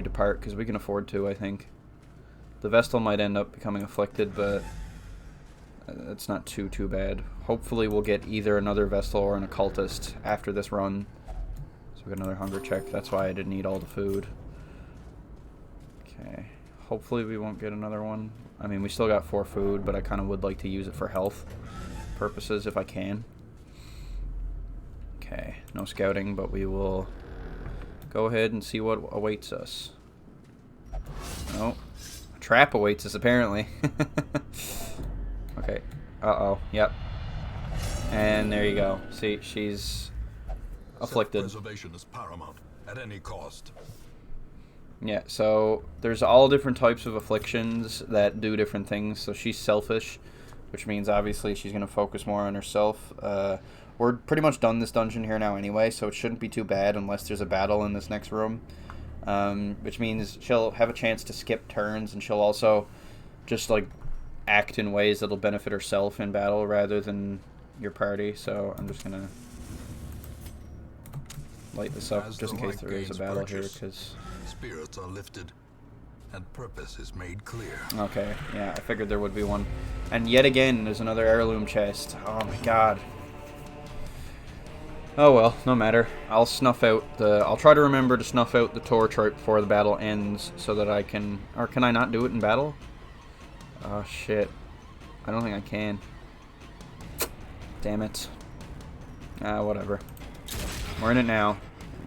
depart, because we can afford to, I think. The Vestal might end up becoming afflicted, but it's not too bad. Hopefully we'll get either another Vestal or an Occultist after this run. So we got another hunger check. That's why I didn't eat all the food. Okay. Hopefully we won't get another one. I mean, we still got 4 food, but I kind of would like to use it for health purposes if I can. Okay. No scouting, but we will go ahead and see what awaits us. Oh. A trap awaits us, apparently. Okay. Uh-oh. Yep. And there you go. See, she's afflicted. Self-preservation is paramount at any cost. Yeah, so there's all different types of afflictions that do different things. So she's selfish, which means obviously she's going to focus more on herself. We're pretty much done this dungeon here now anyway, so it shouldn't be too bad unless there's a battle in this next room. Which means she'll have a chance to skip turns, and she'll also just like act in ways that'll benefit herself in battle rather than your party. So I'm just gonna light this up just in case there is a battle here, because spirits are lifted and purpose is made clear. Okay, yeah, I figured there would be one. And yet again, there's another heirloom chest. Oh my god. Oh well, no matter. I'll try to remember to snuff out the torch right before the battle ends so that I can... Or can I not do it in battle? Oh shit. I don't think I can. Damn it. Whatever. We're in it now.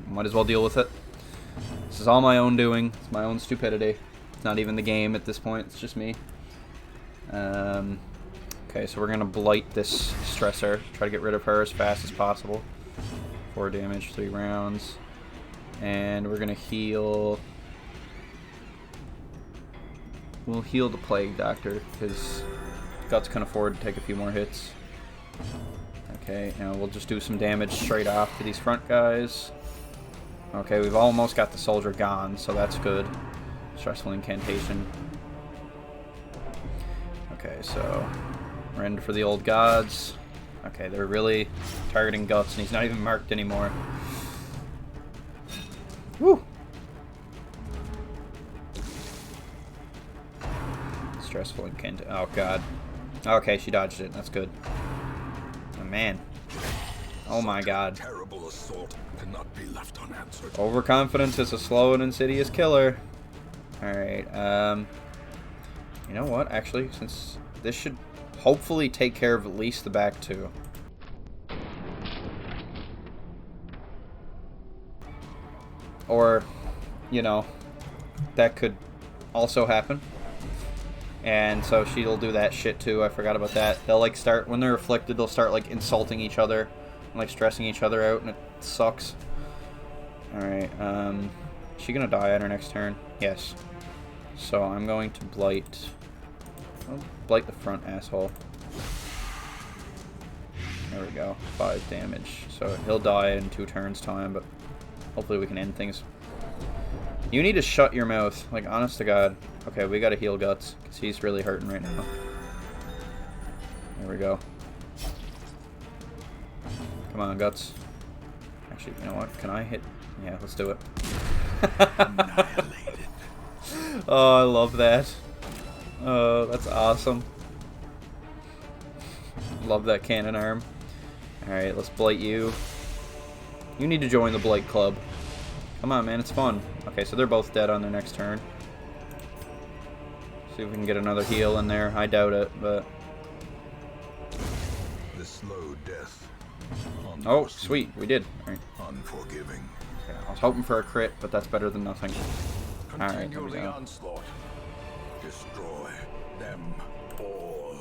Might as well deal with it. This is all my own doing. It's my own stupidity. It's not even the game at this point. It's just me. Okay, so we're going to blight this stressor. Try to get rid of her as fast as possible. 4 damage, 3 rounds. And we're going to heal... We'll heal the Plague Doctor, because Guts can afford to take a few more hits. Okay, now we'll just do some damage straight off to these front guys. Okay, we've almost got the soldier gone, so that's good. Stressful incantation. Okay, so we're in for the old gods. Okay, they're really targeting Guts, and he's not even marked anymore. Woo! Stressful incantation. Oh god. Okay, she dodged it. That's good. Oh man. Oh my god. Terrible assault cannot be left unanswered. Overconfidence is a slow and insidious killer. Alright, you know what, actually, since this should hopefully take care of at least the back 2. Or, you know, that could also happen. And so she'll do that shit too. I forgot about that. They'll like start, when they're afflicted, they'll start like insulting each other and like stressing each other out, and it sucks. Alright, is she gonna die on her next turn? Yes. So I'm going to blight. I'll blight the front asshole. There we go. 5 damage. So he'll die in 2 turns time, but hopefully we can end things. You need to shut your mouth. Like, honest to God. Okay, we gotta heal Guts, because he's really hurting right now. There we go. Come on, Guts. Actually, you know what? Can I hit? Yeah, let's do it. Oh, I love that. Oh, that's awesome. Love that cannon arm. Alright, let's blight you. You need to join the blight club. Come on, man, it's fun. Okay, so they're both dead on their next turn. See if we can get another heal in there. I doubt it, but... The slow death. Oh, sweet, we did. All right. Unforgiving. Okay, I was hoping for a crit, but that's better than nothing. Alright, here we go. Onslaught. Destroy them all.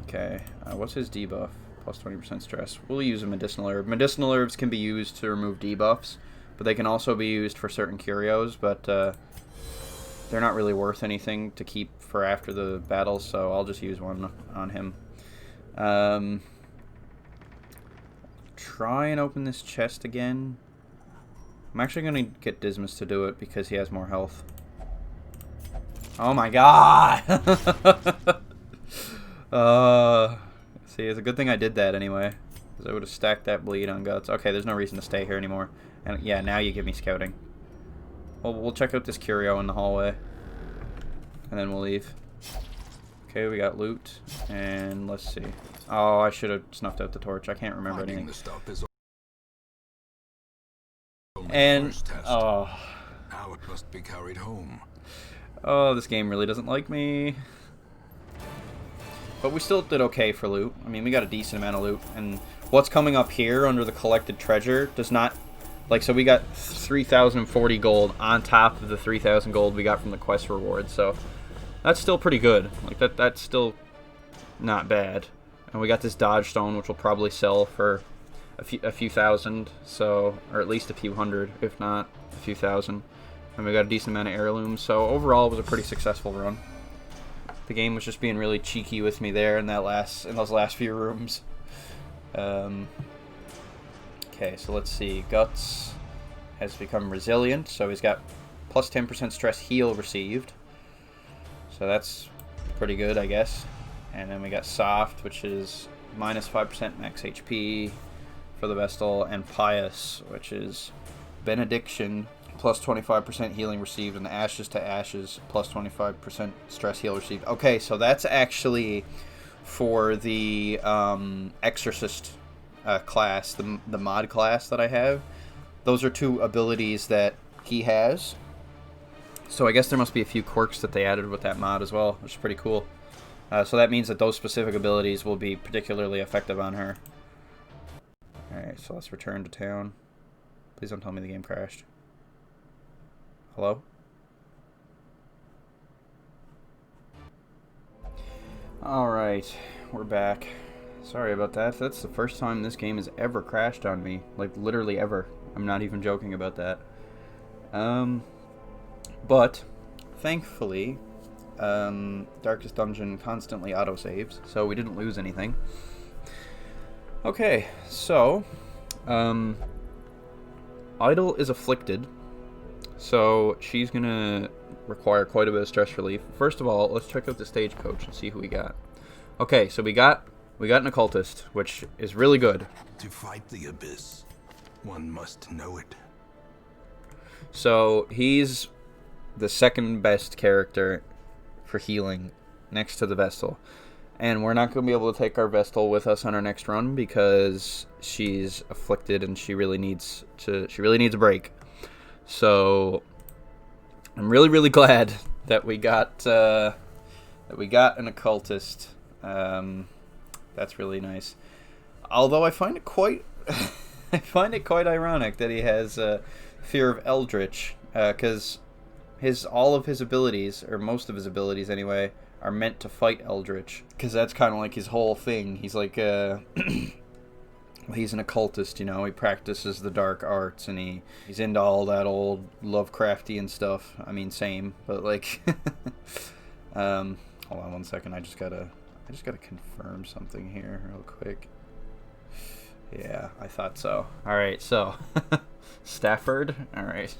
Okay, what's his debuff? Plus 20% stress. We'll use a medicinal herb. Medicinal herbs can be used to remove debuffs, but they can also be used for certain curios, but they're not really worth anything to keep for after the battles, so I'll just use one on him. Try and open this chest again. I'm actually going to get Dismas to do it because he has more health. Oh my god! See, it's a good thing I did that anyway, because I would have stacked that bleed on Guts. Okay, there's no reason to stay here anymore. And yeah, now you give me scouting. Well, we'll check out this curio in the hallway, and then we'll leave. Okay, we got loot, and let's see. Oh, I should have snuffed out the torch. I can't remember anything. And oh, now it must be carried home. Oh, this game really doesn't like me. But we still did okay for loot. I mean, we got a decent amount of loot. And what's coming up here under the collected treasure does not... Like, so we got 3,040 gold on top of the 3,000 gold we got from the quest reward. So that's still pretty good. Like, that's still not bad. And we got this dodge stone, which will probably sell for a few thousand. So, or at least a few hundred, if not a few thousand. And we got a decent amount of heirlooms. So overall, it was a pretty successful run. The game was just being really cheeky with me there in those last few rooms. Okay, so let's see. Guts has become resilient, so he's got plus 10% stress heal received. So that's pretty good, I guess. And then we got soft, which is minus 5% max HP for the Vestal, and pious, which is benediction, plus 25% healing received, and ashes to ashes, plus 25% stress heal received. Okay, so that's actually for the exorcist class, the mod class that I have. Those are 2 abilities that he has. So I guess there must be a few quirks that they added with that mod as well, which is pretty cool. So that means that those specific abilities will be particularly effective on her. Alright, so let's return to town. Please don't tell me the game crashed. Hello? Alright, we're back. Sorry about that. That's the first time this game has ever crashed on me. Like, literally ever. I'm not even joking about that. But, thankfully, Darkest Dungeon constantly autosaves, so we didn't lose anything. Okay, so, Idle is afflicted. So she's gonna require quite a bit of stress relief. First of all, let's check out the stagecoach and see who we got. Okay, so we got an occultist, which is really good. To fight the abyss, one must know it. So he's the second best character for healing next to the Vestal. And we're not going to be able to take our Vestal with us on our next run because she's afflicted and she really needs a break. So I'm really glad that we got an occultist. That's really nice. Although I find it quite ironic that he has fear of Eldritch, because all of his abilities, or most of his abilities anyway, are meant to fight Eldritch, because that's kind of like his whole thing. He's like he's an occultist, you know. He practices the dark arts, and he's into all that old Lovecraftian stuff. I mean, same, but like, hold on one second. I just gotta confirm something here real quick. Yeah, I thought so. All right, so Stafford. All right.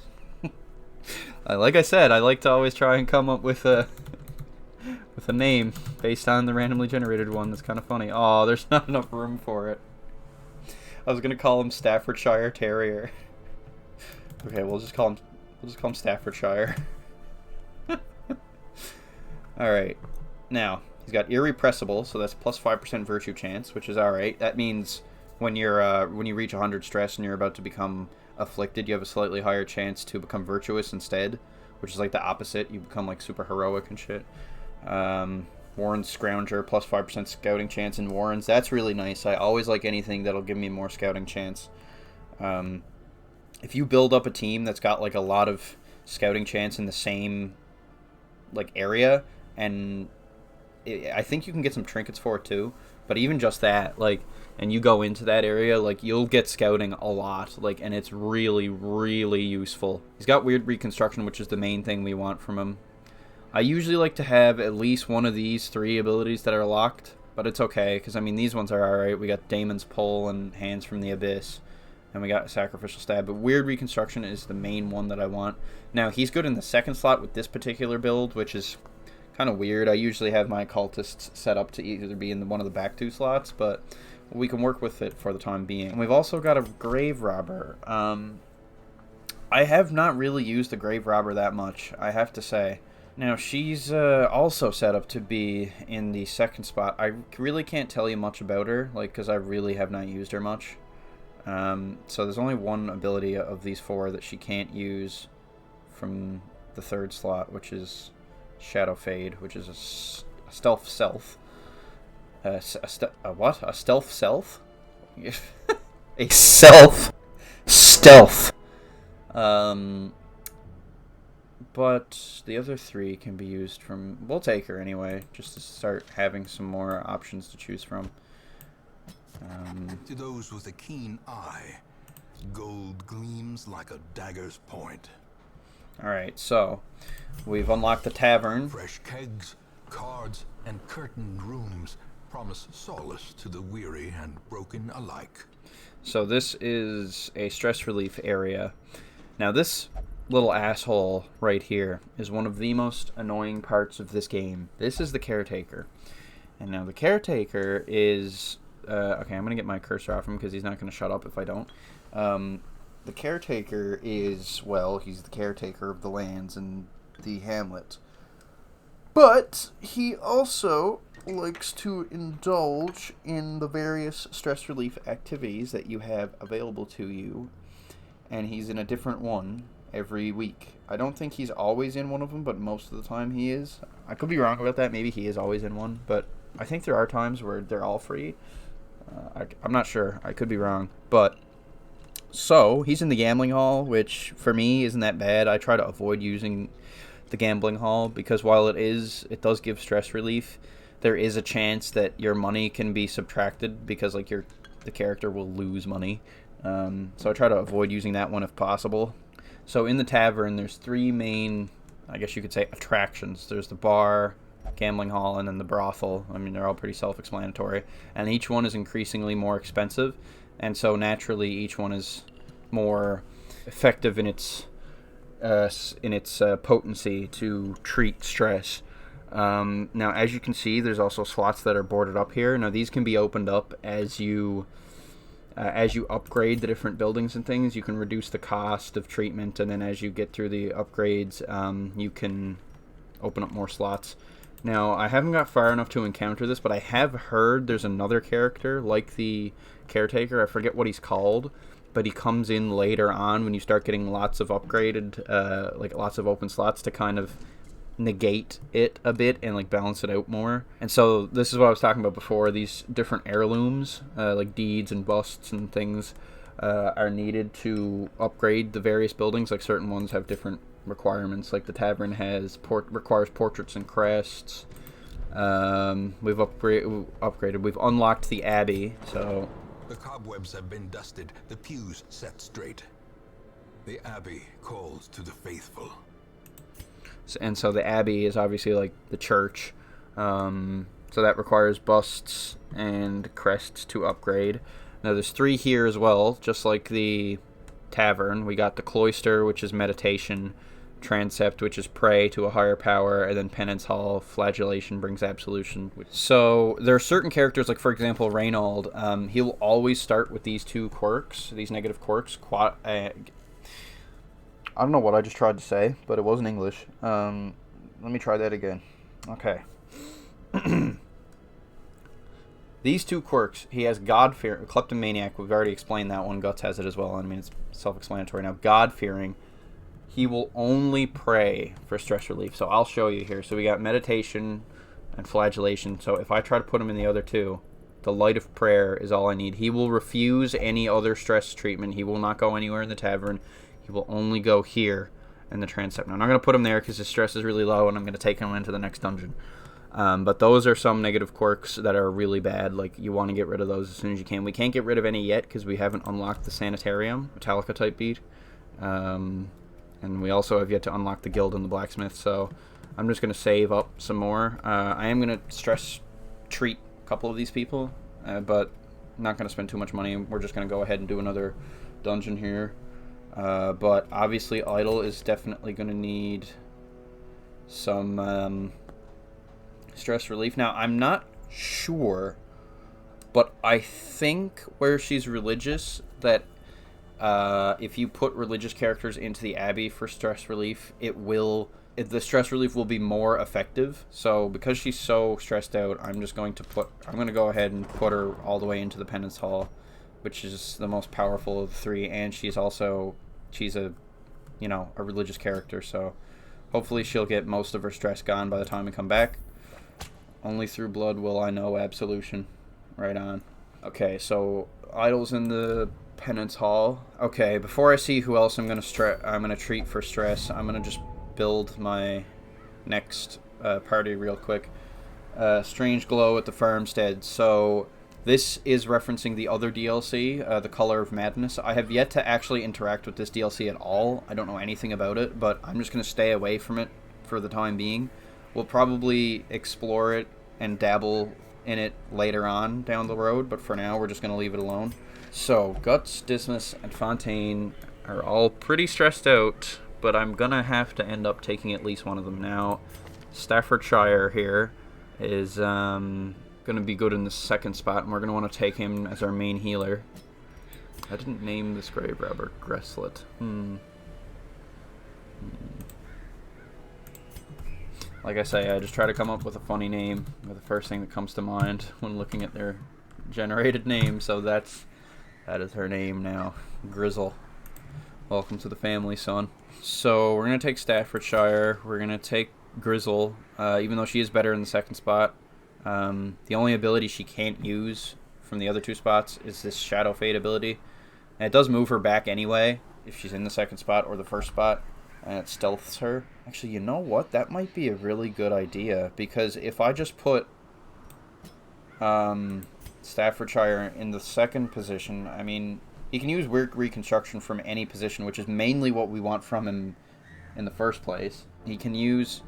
Like I said, I like to always try and come up with a name based on the randomly generated one. That's kind of funny. Oh, there's not enough room for it. I was gonna call him Staffordshire Terrier. Okay, we'll just call him Staffordshire. All right, now he's got irrepressible, so that's plus 5% virtue chance, which is all right. That means when you reach 100 stress and you're about to become afflicted, you have a slightly higher chance to become virtuous instead, which is like the opposite. You become like super heroic and shit. Warren's Scrounger, plus 5% scouting chance in Warren's. That's really nice. I always like anything that'll give me more scouting chance. If you build up a team that's got like a lot of scouting chance in the same like area, and I think you can get some trinkets for it too, but even just that, like, and you go into that area, like, you'll get scouting a lot, like, and it's really, really useful. He's got weird reconstruction, which is the main thing we want from him. I usually like to have at least one of these 3 abilities that are locked, but it's okay, because, I mean, these ones are alright. We got Daemon's Pull and Hands from the Abyss, and we got Sacrificial Stab, but Weird Reconstruction is the main one that I want. Now, he's good in the second slot with this particular build, which is kind of weird. I usually have my occultists set up to either be in one of the back 2 slots, but we can work with it for the time being. And we've also got a Grave Robber. I have not really used the Grave Robber that much, I have to say. Now, she's also set up to be in the second spot. I really can't tell you much about her, like, because I really have not used her much. So there's only one ability of these 4 that she can't use from the third slot, which is Shadow Fade, which is a stealth self. What? A stealth self? A self stealth. But the other 3 can be used from... We'll take her anyway, just to start having some more options to choose from. To those with a keen eye, gold gleams like a dagger's point. Alright, so we've unlocked the tavern. Fresh kegs, cards, and curtained rooms promise solace to the weary and broken alike. So this is a stress relief area. Now this little asshole right here is one of the most annoying parts of this game. This is the Caretaker. And now the Caretaker is... okay, I'm going to get my cursor off him because he's not going to shut up if I don't. The Caretaker is, well, he's the caretaker of the lands and the hamlet. But he also likes to indulge in the various stress relief activities that you have available to you. And he's in a different one every week. I don't think he's always in one of them, but most of the time he is. I could be wrong about that. Maybe he is always in one, but I think there are times where they're all free. I'm not sure. I could be wrong. But, so, he's in the gambling hall, which for me isn't that bad. I try to avoid using the gambling hall because while it does give stress relief, there is a chance that your money can be subtracted because like the character will lose money. So I try to avoid using that one if possible. So in the tavern, there's 3 main, I guess you could say, attractions. There's the bar, gambling hall, and then the brothel. I mean, they're all pretty self-explanatory. And each one is increasingly more expensive. And so naturally, each one is more effective in its potency to treat stress. Now, as you can see, there's also slots that are boarded up here. Now, these can be opened up as you upgrade the different buildings and things. You can reduce the cost of treatment, and then as you get through the upgrades, you can open up more slots. Now, I haven't got far enough to encounter this, but I have heard there's another character like the Caretaker. I forget what he's called, but he comes in later on when you start getting lots of upgraded, like lots of open slots to kind of negate it a bit and like balance it out more. And so this is what I was talking about before. These different heirlooms, like deeds and busts and things, are needed to upgrade the various buildings. Like certain ones have different requirements. Like the tavern has requires portraits and crests. We've upgraded. We've unlocked the abbey. So The cobwebs have been dusted, the pews set straight. The abbey calls to the faithful. And so the abbey is obviously like the church. So that requires busts and crests to upgrade. Now there's 3 here as well, just like the tavern. We got the cloister, which is meditation, transept, which is pray to a higher power, and then penance hall, flagellation brings absolution. So there are certain characters, like for example Reynold, he'll always start with these 2 quirks, these negative quirks. I don't know what I just tried to say, but it wasn't English. Let me try that again. Okay. These 2 quirks, he has God-fearing, kleptomaniac, we've already explained that one, Guts has it as well, I mean it's self-explanatory now. God-fearing, he will only pray for stress relief, so I'll show you here. So we got meditation and flagellation, so if I try to put him in the other 2, the light of prayer is all I need. He will refuse any other stress treatment, he will not go anywhere in the tavern, he will only go here in the transept. Now I'm not going to put him there because his stress is really low and I'm going to take him into the next dungeon. But those are some negative quirks that are really bad. Like, you want to get rid of those as soon as you can. We can't get rid of any yet because we haven't unlocked the Sanitarium, Metallica type beat. And we also have yet to unlock the guild and the blacksmith. So I'm just going to save up some more. I am going to stress treat a couple of these people, but not going to spend too much money. We're just going to go ahead and do another dungeon here. But obviously Idle is definitely going to need some stress relief. Now, I'm not sure, but I think where she's religious, that if you put religious characters into the Abbey for stress relief, the stress relief will be more effective. So because she's so stressed out, I'm going to go ahead and put her all the way into the Penance Hall, which is the most powerful of the 3, and she's a religious character, so hopefully she'll get most of her stress gone by the time we come back. Only through blood will I know absolution. Right on. Okay, so Idle's in the Penance Hall. Okay, before I see who else I'm gonna treat for stress, I'm gonna just build my next party real quick. Strange Glow at the Farmstead. So this is referencing the other DLC, The Color of Madness. I have yet to actually interact with this DLC at all. I don't know anything about it, but I'm just going to stay away from it for the time being. We'll probably explore it and dabble in it later on down the road, but for now we're just going to leave it alone. So Guts, Dismas, and Fontaine are all pretty stressed out, but I'm going to have to end up taking at least one of them now. Staffordshire here is going to be good in the second spot, and we're going to want to take him as our main healer. I didn't name this grave robber Gresslet. Like I say, I just try to come up with a funny name, or the first thing that comes to mind when looking at their generated name. So that is her name now, Grizzle. Welcome to the family, son. So we're going to take Staffordshire. We're going to take Grizzle, even though she is better in the second spot. The only ability she can't use from the other 2 spots is this Shadow Fade ability. And it does move her back anyway, if she's in the second spot or the first spot, and it stealths her. Actually, you know what? That might be a really good idea, because if I just put Staffordshire in the second position, I mean, he can use Weird Reconstruction from any position, which is mainly what we want from him in the first place. He can use...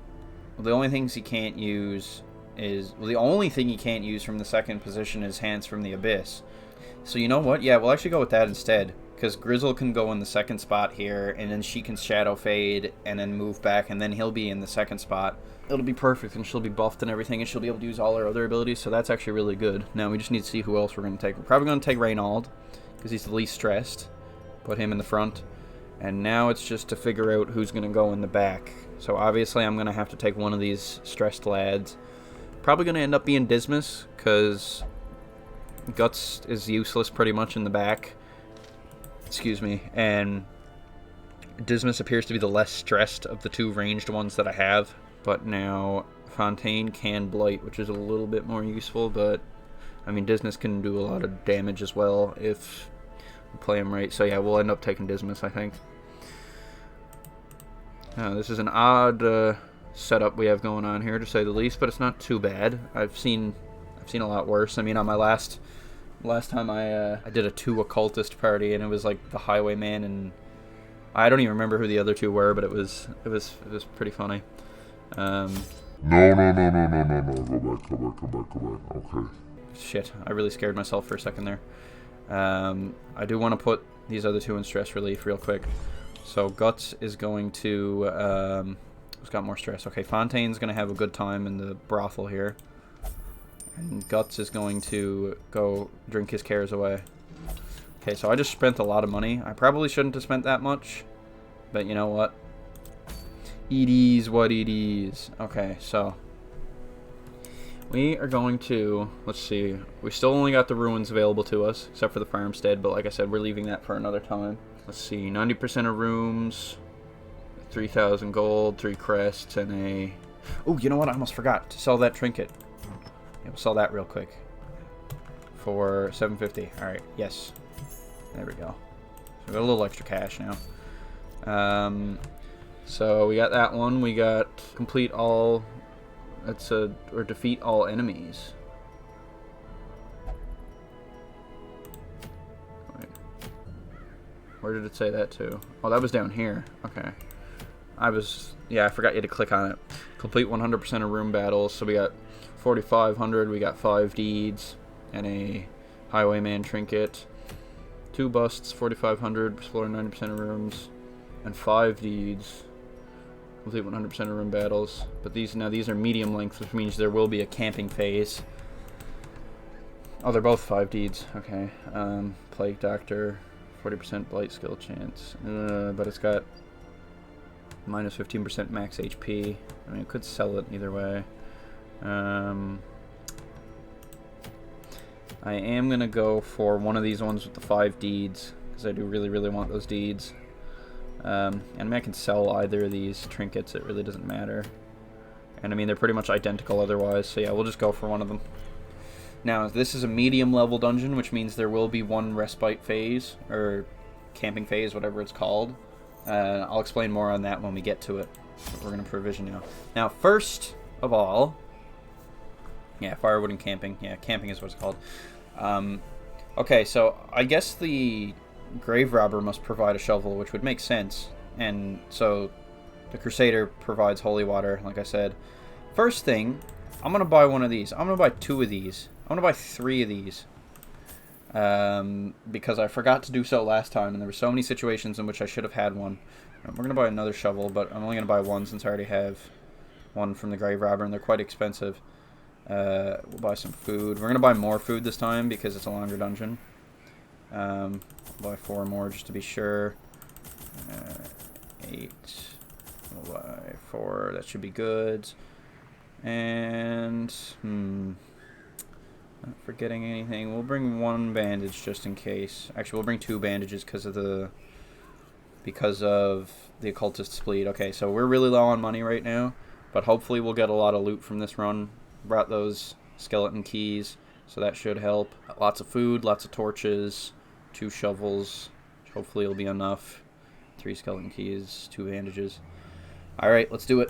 the only things he can't use the only thing he can't use from the second position is Hands from the Abyss. So you know what? Yeah, we'll actually go with that instead, because Grizzle can go in the second spot here, and then she can Shadow Fade and then move back, and then he'll be in the second spot. It'll be perfect, and she'll be buffed and everything, and she'll be able to use all her other abilities, so that's actually really good. Now we just need to see who else we're going to take. We're probably going to take Reynold, because he's the least stressed. Put him in the front. And now it's just to figure out who's going to go in the back. So obviously I'm going to have to take one of these stressed lads. Probably going to end up being Dismas, because Guts is useless pretty much in the back. Excuse me. And Dismas appears to be the less stressed of the 2 ranged ones that I have. But now Fontaine can Blight, which is a little bit more useful, but I mean Dismas can do a lot of damage as well if we play him right. So yeah, we'll end up taking Dismas, I think. This is an odd setup we have going on here, to say the least, but it's not too bad. I've seen a lot worse. I mean, on my last time I did a 2 occultist party, and it was like the Highwayman, and I don't even remember who the other 2 were, but it was pretty funny. No. Go back. Okay. Shit, I really scared myself for a second there. I do want to put these other 2 in stress relief real quick. So Guts is going to who's got more stress? Okay, Fontaine's gonna have a good time in the brothel here. And Guts is going to go drink his cares away. Okay, so I just spent a lot of money. I probably shouldn't have spent that much, but you know what? It is what it is. Okay, so we are going to, let's see, we still only got the ruins available to us, except for the farmstead, but like I said, we're leaving that for another time. Let's see, 90% of rooms, 3,000 gold, 3 crests, and a... Oh, you know what? I almost forgot to sell that trinket. Yeah, we'll sell that real quick. For 750. Alright, yes. There we go. So we got a little extra cash now. So we got that one. We got complete all... or defeat all enemies. Wait. Where did it say that to? Oh, that was down here. Okay. Yeah, I forgot you had to click on it. Complete 100% of room battles. So we got 4,500, we got 5 deeds, and a Highwayman trinket. 2 busts, 4,500, explore 90% of rooms, and 5 deeds. Complete 100% of room battles. But these are medium length, which means there will be a camping phase. Oh, they're both 5 deeds. Okay. Plague Doctor, 40% blight skill chance. But it's got minus 15% max HP. I mean, I could sell it either way. I am gonna go for one of these ones with the 5 deeds, because I do really want those deeds. And I mean, I can sell either of these trinkets, it really doesn't matter. And I mean, they're pretty much identical otherwise, so yeah, we'll just go for one of them. Now, this is a medium level dungeon, which means there will be one respite phase, or camping phase, whatever it's called. I'll explain more on that when we get to it. But we're going to provision now. Now, first of all... Yeah, firewood and camping. Yeah, camping is what it's called. Okay, so I guess the grave robber must provide a shovel, which would make sense. And so the crusader provides holy water, like I said. First thing, I'm going to buy one of these. I'm going to buy 2 of these. I'm going to buy 3 of these. Because I forgot to do so last time, and there were so many situations in which I should have had one. We're going to buy another shovel, but I'm only going to buy one since I already have one from the grave robber, and they're quite expensive. We'll buy some food. We're going to buy more food this time because it's a longer dungeon. We'll buy 4 more just to be sure. 8. We'll buy 4. That should be good. And, not forgetting anything. We'll bring 1 bandage just in case. Actually, we'll bring 2 bandages because of the occultist's bleed. Okay, so we're really low on money right now, but hopefully we'll get a lot of loot from this run. Brought those skeleton keys, so that should help. Lots of food, lots of torches, 2 shovels. Hopefully it'll be enough. 3 skeleton keys, 2 bandages. Alright, let's do it.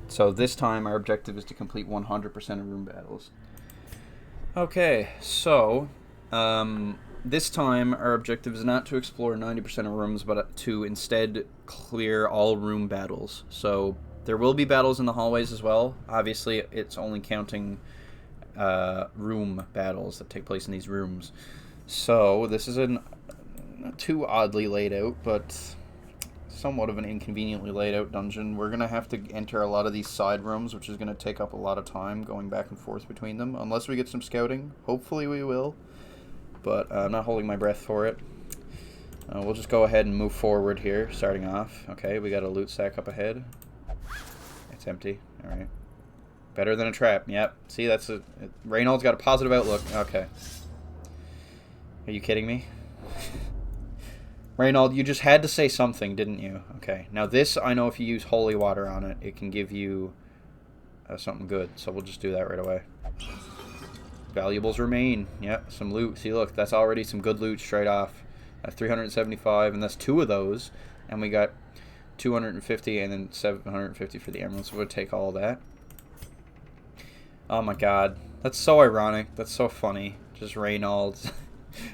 So this time our objective is to complete 100% of room battles. Okay, so this time our objective is not to explore 90% of rooms, but to instead clear all room battles. So there will be battles in the hallways as well. Obviously, it's only counting room battles that take place in these rooms. So this is not too oddly laid out, but somewhat of an inconveniently laid out dungeon. We're going to have to enter a lot of these side rooms, which is going to take up a lot of time going back and forth between them, unless we get some scouting. Hopefully we will, but I'm not holding my breath for it. We'll just go ahead and move forward here, starting off. Okay, we got a loot sack up ahead. It's empty. Alright. Better than a trap. Yep. See, that's a... Reynald's got a positive outlook. Okay. Are you kidding me? Reynold, you just had to say something, didn't you? Okay. Now this, I know if you use holy water on it, it can give you something good. So we'll just do that right away. Valuables remain. Yep, some loot. See, look, that's already some good loot straight off. That's 375, and that's 2 of those. And we got 250 and then 750 for the emeralds. So we'll take all of that. Oh my god. That's so ironic. That's so funny. Just Reynolds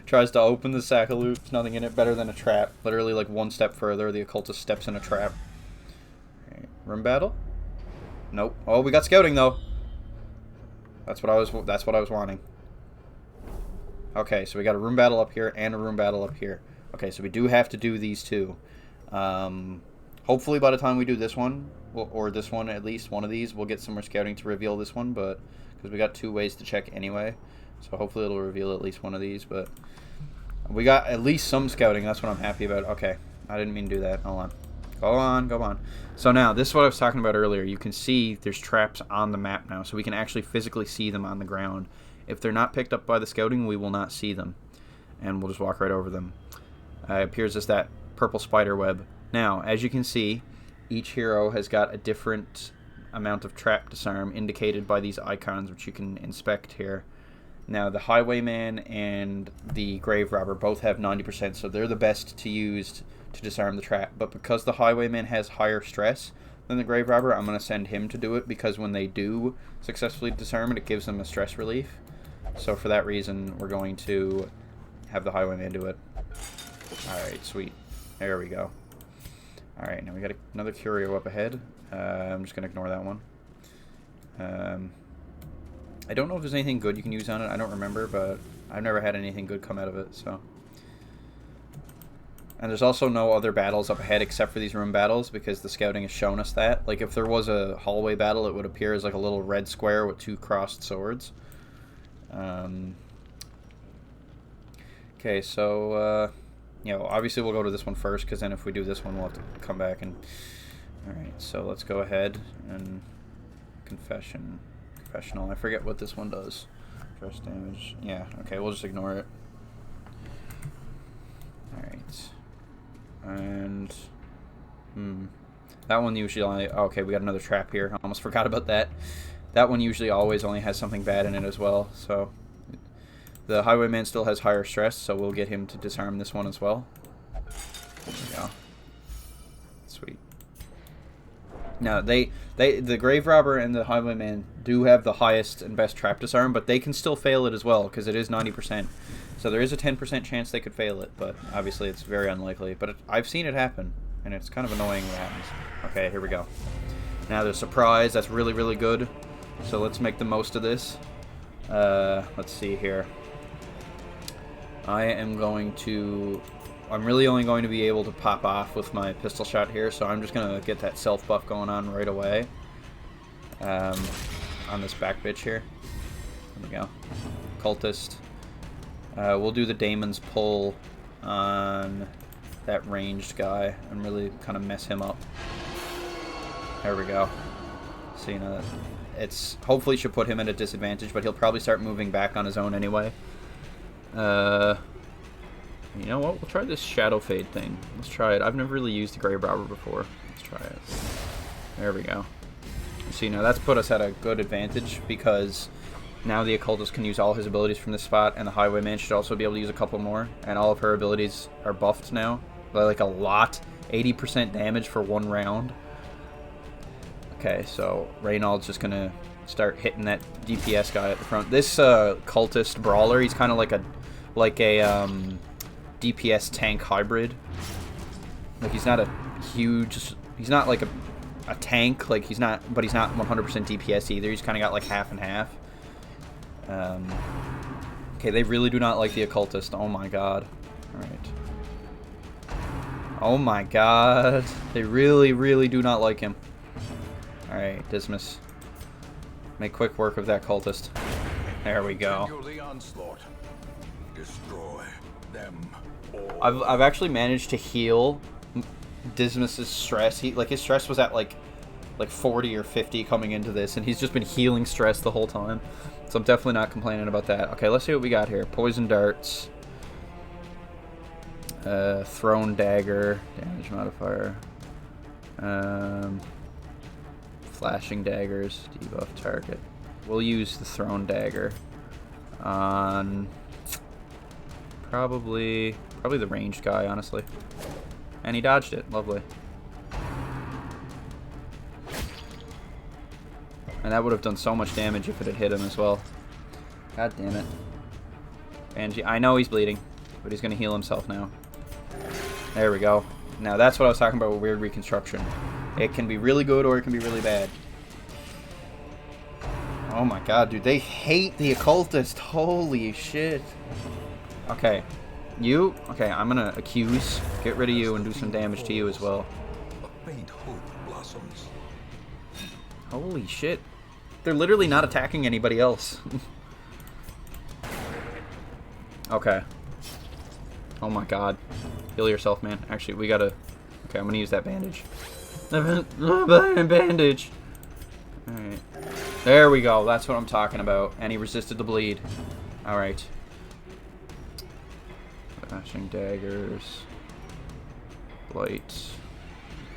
tries to open the sack of loot. There's nothing in it better than a trap. Literally like one step further, the occultist steps in a trap. Right. Room battle? Nope. Oh, we got scouting though. That's what I was wanting. Okay, so we got a room battle up here and a room battle up here. Okay, so we do have to do these two. Hopefully by the time we do this one, or this one at least, one of these, we'll get some more scouting to reveal this one, but because we got 2 ways to check anyway. So hopefully it'll reveal at least one of these, but we got at least some scouting. That's what I'm happy about. Okay, I didn't mean to do that. Hold on. Go on. So now, this is what I was talking about earlier. You can see there's traps on the map now, so we can actually physically see them on the ground. If they're not picked up by the scouting, we will not see them, and we'll just walk right over them. It appears as that purple spider web. Now, as you can see, each hero has got a different amount of trap disarm indicated by these icons, which you can inspect here. Now, the Highwayman and the Grave Robber both have 90%, so they're the best to use to disarm the trap. But because the Highwayman has higher stress than the Grave Robber, I'm going to send him to do it, because when they do successfully disarm it, it gives them a stress relief. So for that reason, we're going to have the Highwayman do it. Alright, sweet. There we go. Alright, now we got another curio up ahead. I'm just going to ignore that one. I don't know if there's anything good you can use on it. I don't remember, but I've never had anything good come out of it, so. And there's also no other battles up ahead except for these room battles, because the scouting has shown us that. Like, if there was a hallway battle, it would appear as like a little red square with 2 crossed swords. Okay, so, you know, obviously we'll go to this one first, because then if we do this one, we'll have to come back and... Alright, so let's go ahead and... Confessional. I forget what this one does. Stress damage. Yeah, okay, we'll just ignore it. Alright. And... That one usually only... Okay, we got another trap here. I almost forgot about that. That one usually always only has something bad in it as well, so... The Highwayman still has higher stress, so we'll get him to disarm this one as well. There we go. Sweet. Now, the Grave Robber and the Highwayman do have the highest and best trap disarm, but they can still fail it as well, because it is 90%. So there is a 10% chance they could fail it, but obviously it's very unlikely. But I've seen it happen, and it's kind of annoying when it happens. Okay, here we go. Now there's surprise. That's really, really good. So let's make the most of this. Let's see here. I'm really only going to be able to pop off with my pistol shot here, so I'm just going to get that self buff going on right away. On this back bitch here. There we go. Cultist. We'll do the Daemon's Pull on that ranged guy and really kind of mess him up. There we go. So, you know, it's hopefully should put him at a disadvantage, but he'll probably start moving back on his own anyway. You know what? We'll try this Shadow Fade thing. Let's try it. I've never really used the Grave Robber before. Let's try it. There we go. See, now that's put us at a good advantage, because now the Occultist can use all his abilities from this spot, and the Highwayman should also be able to use a couple more, and all of her abilities are buffed now. By like a lot. 80% damage for 1 round. Okay, so Reynald's just gonna start hitting that DPS guy at the front. This Cultist Brawler, he's kind of like a DPS tank hybrid. Like, he's not a huge... He's not like a tank, like he's not, but he's not 100% DPS either. He's kind of got like half and half. Okay, they really do not like the Occultist. Oh my god. Alright. Oh my god. They really, really do not like him. Alright, Dismas. Make quick work of that Cultist. There we go. Destroy them all. I've actually managed to heal Dismas's stress. His stress was at like 40 or 50 coming into this, and he's just been healing stress the whole time. So I'm definitely not complaining about that. Okay, let's see what we got here. Poison darts. Thrown dagger. Damage modifier. Flashing daggers. Debuff target. We'll use the thrown dagger on probably the ranged guy, honestly. And he dodged it. Lovely. And that would have done so much damage if it had hit him as well. God damn it. Banshee, I know he's bleeding, but he's going to heal himself now. There we go. Now that's what I was talking about with weird reconstruction. It can be really good or it can be really bad. Oh my god, dude. They hate the occultist. Holy shit. Okay. You? Okay, I'm going to accuse. Get rid of you and do some damage to you as well. A faint hope blossoms. Holy shit. They're literally not attacking anybody else. Okay. Oh my god. Heal yourself, man. Actually, we gotta... Okay, I'm gonna use that bandage. Bandage! Alright. There we go. That's what I'm talking about. And he resisted the bleed. Alright. Flashing daggers. Blight.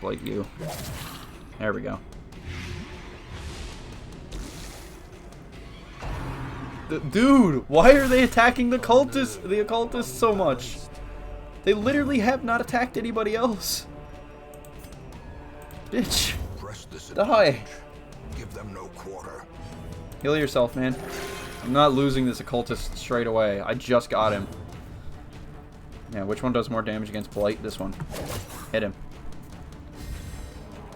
Blight you. There we go. Dude, why are they attacking the occultists so much? They literally have not attacked anybody else. Bitch. Die. Give them no quarter. Heal yourself, man. I'm not losing this occultist straight away. I just got him. Yeah, which one does more damage against Blight? This one. Hit him.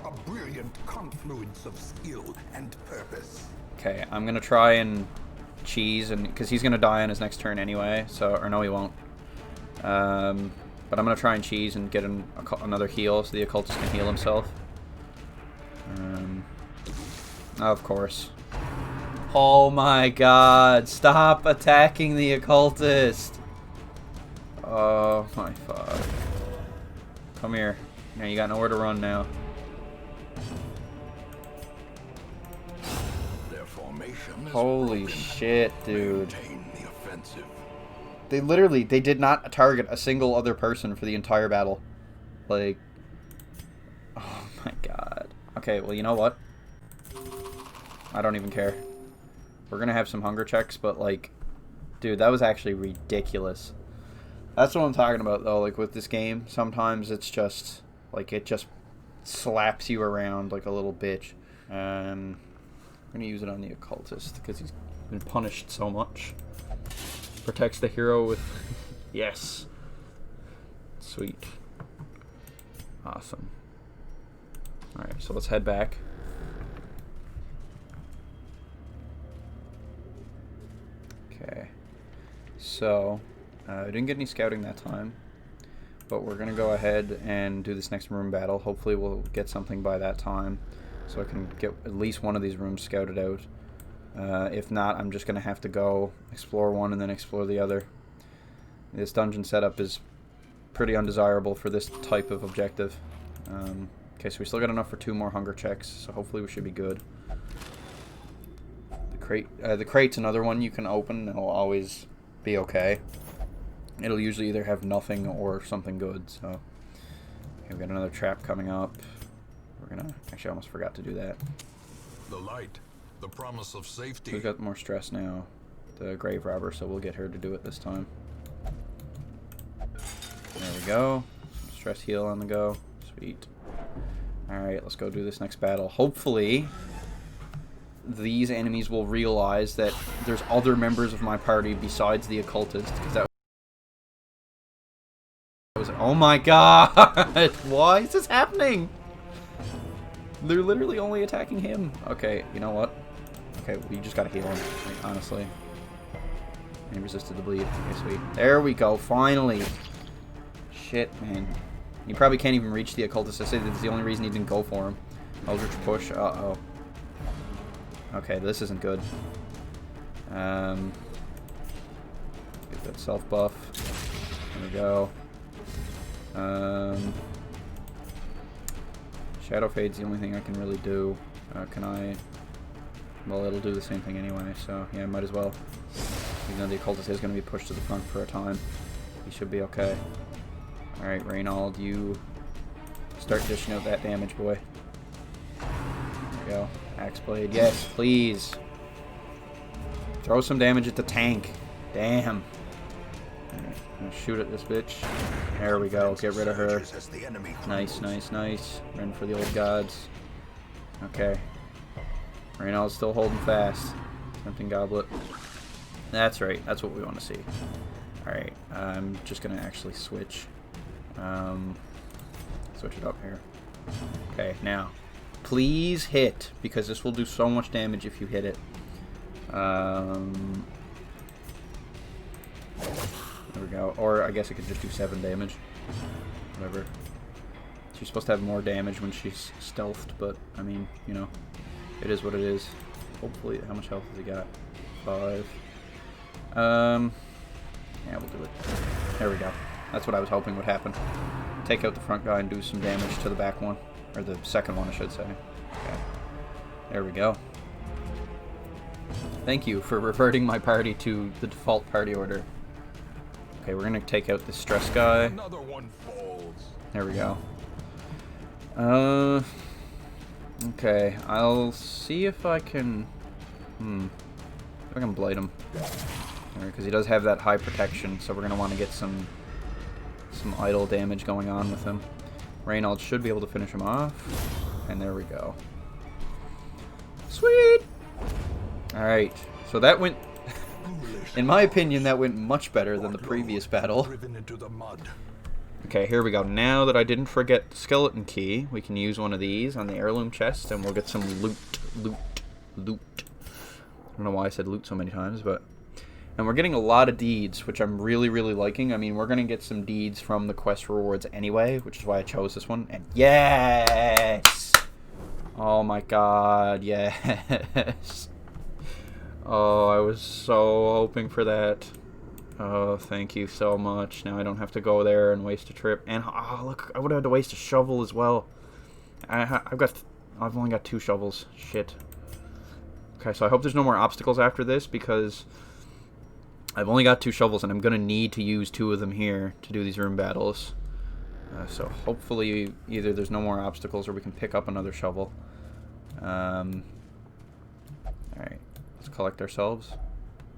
A brilliant confluence of skill and purpose. Okay, I'm gonna try and cheese, and because he's gonna die on his next turn anyway. So, or no, he won't. But I'm gonna try and cheese and get him another heal so the occultist can heal himself. Of course. Oh my god! Stop attacking the occultist! Oh my fuck! Come here. Now you got nowhere to run now. Holy shit, dude. They did not target a single other person for the entire battle. Like, oh my god. Okay, well, you know what? I don't even care. We're gonna have some hunger checks, but like, dude, that was actually ridiculous. That's what I'm talking about, though. Like, with this game, sometimes it's just, like, it just slaps you around like a little bitch. I'm gonna use it on the occultist because he's been punished so much. Protects the hero with... Yes. Sweet. Awesome. Alright, so let's head back. Okay. So, I didn't get any scouting that time. But we're going to go ahead and do this next room battle. Hopefully we'll get something by that time. So I can get at least one of these rooms scouted out. If not, I'm just going to have to go explore one and then explore the other. This dungeon setup is pretty undesirable for this type of objective. Okay, so we still got enough for 2 more hunger checks, so hopefully we should be good. The crate's another one you can open, and it'll always be okay. It'll usually either have nothing or something good, so... Okay, we've got another trap coming up. We're gonna... Actually, I almost forgot to do that. The light. The promise of safety. We've got more stress now. The grave robber, so we'll get her to do it this time. There we go. Some stress heal on the go. Sweet. Alright, let's go do this next battle. Hopefully, these enemies will realize that there's other members of my party besides the occultist, because that was... Oh my god! Why is this happening? They're literally only attacking him. Okay, you know what? Okay, we just gotta heal him, like, honestly. He resisted the bleed. Okay, sweet. There we go, finally! Shit, man. You probably can't even reach the occultist. I say that's the only reason he didn't go for him. Eldritch push. Uh-oh. Okay, this isn't good. Get that self buff. There we go. Shadow Fade's the only thing I can really do. Can I... Well, it'll do the same thing anyway, so yeah, might as well. Even though the occultist is going to be pushed to the front for a time. He should be okay. Alright, Reynold, you start dishing out that damage, boy. There we go. Axe Blade. Yes, please. Throw some damage at the tank. Damn. Alright, I'm gonna shoot at this bitch. There we go. Get rid of her. Nice, nice, nice. Run for the old gods. Okay. Reynald's still holding fast. Tempting Goblet. That's right. That's what we want to see. Alright. I'm just going to actually switch. Switch it up here. Okay, now. Please hit, because this will do so much damage if you hit it. There we go. Or I guess it could just do 7 damage. Whatever. She's supposed to have more damage when she's stealthed, but, I mean, you know, it is what it is. Hopefully, how much health has he got? 5. Yeah, we'll do it. There we go. That's what I was hoping would happen. Take out the front guy and do some damage to the back one. Or the second one, I should say. Okay. There we go. Thank you for reverting my party to the default party order. Okay, we're gonna take out this stress guy. Another one falls. There we go. Okay, I'll see if I can... if I can blight him. Because he does have that high protection, so we're going to want to get some idle damage going on with him. Reynald should be able to finish him off. And there we go. Sweet! Alright, so that went... in my opinion, that went much better than the previous battle. Okay, here we go. Now that I didn't forget the skeleton key, we can use one of these on the heirloom chest, and we'll get some loot. I don't know why I said loot so many times, but... And we're getting a lot of deeds, which I'm really, really liking. I mean, we're going to get some deeds from the quest rewards anyway, which is why I chose this one. And yes! Oh my god, yes! Oh, I was so hoping for that. Oh, thank you so much. Now I don't have to go there and waste a trip. And, oh, look, I would have had to waste a shovel as well. I've only got 2 shovels. Shit. Okay, so I hope there's no more obstacles after this, because I've only got 2 shovels, and I'm going to need to use 2 of them here to do these room battles. So hopefully either there's no more obstacles or we can pick up another shovel. Alright, let's collect ourselves.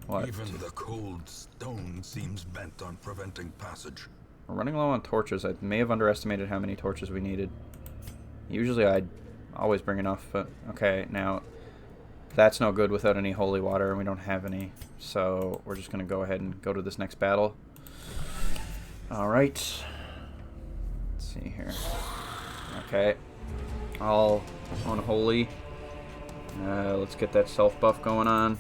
What? Even the cold stone seems bent on preventing passage. We're running low on torches. I may have underestimated how many torches we needed. Usually I'd always bring enough, but okay, now that's no good without any holy water, and we don't have any. So we're just going to go ahead and go to this next battle. Alright. Let's see here. Okay. All unholy. Let's get that self buff going on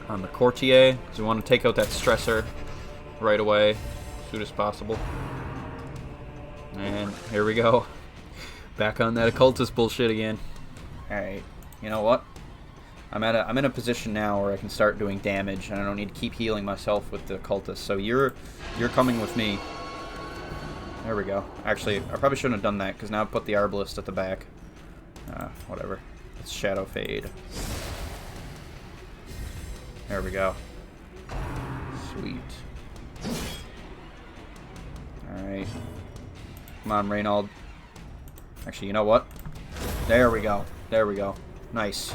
the courtier, because we want to take out that stressor right away as soon as possible. And here we go. Back on that occultist bullshit again. Alright, you know what? I'm in a position now where I can start doing damage, and I don't need to keep healing myself with the occultist. So you're coming with me. There we go. Actually, I probably shouldn't have done that, because now I've put the arbalist at the back. Whatever. Let's shadow fade. There we go. Sweet. Alright. Come on, Reynald. Actually, you know what? There we go. There we go. Nice.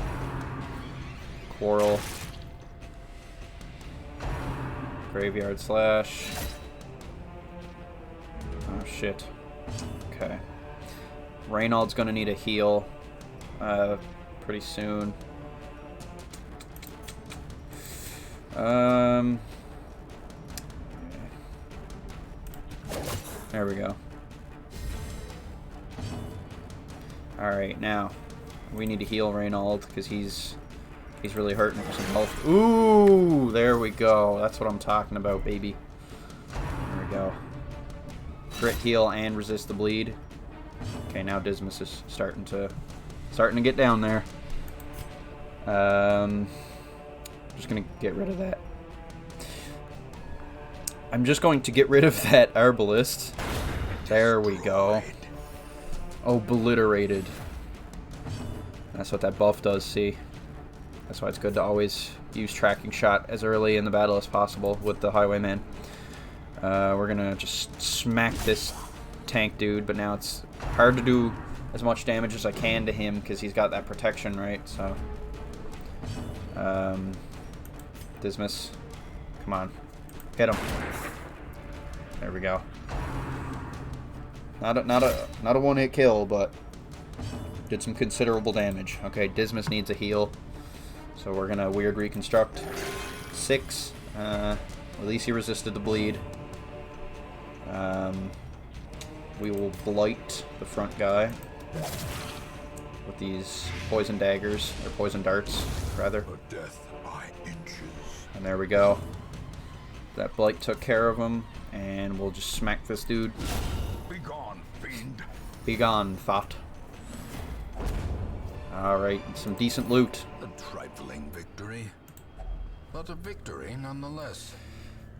Quarrel. Graveyard slash. Oh, shit. Okay. Reynald's gonna need a heal pretty soon. There we go. Alright, now we need to heal Reynald because he's really hurting for some health. Ooh, there we go. That's what I'm talking about, baby. There we go. Crit heal and resist the bleed. Okay, now Dismas is starting to get down there. I'm just gonna get rid of that. I'm just going to get rid of that arbalist. There we go. Obliterated. That's what that buff does, see? That's why it's good to always use tracking shot as early in the battle as possible with the highwayman. We're gonna just smack this tank dude, but now it's hard to do as much damage as I can to him because he's got that protection, right? So, Dismas, come on, hit him. There we go. Not a one-hit kill, but Did some considerable damage. Okay, Dismas needs a heal. So we're gonna weird reconstruct. 6. At least he resisted the bleed. We will blight the front guy with these poison daggers, or poison darts, rather. A death by inches. And there we go. That blight took care of him, and we'll just smack this dude. Be gone, fiend. Be gone, thought. Alright, some decent loot. A trifling victory, but a victory nonetheless.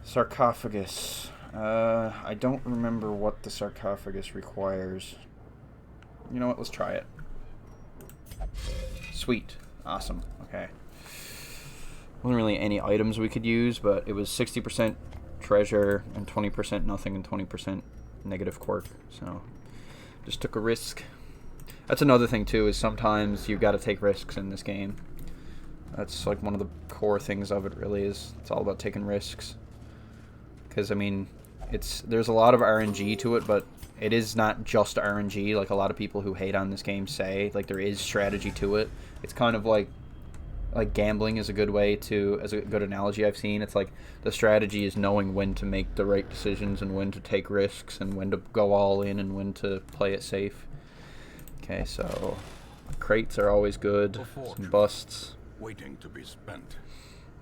Sarcophagus. I don't remember what the sarcophagus requires. You know what? Let's try it. Sweet. Awesome. Okay. Wasn't really any items we could use, but it was 60% treasure and 20% nothing and 20% negative quirk. So, just took a risk. That's another thing too, is sometimes you've got to take risks in this game. That's like one of the core things of it, really, is it's all about taking risks. Because, I mean, there's a lot of RNG to it, but it is not just RNG, like a lot of people who hate on this game say. Like, there is strategy to it. It's kind of like gambling is a good way to, as a good analogy I've seen. It's like the strategy is knowing when to make the right decisions and when to take risks and when to go all in and when to play it safe. Okay, so crates are always good. Some busts. Waiting to be spent.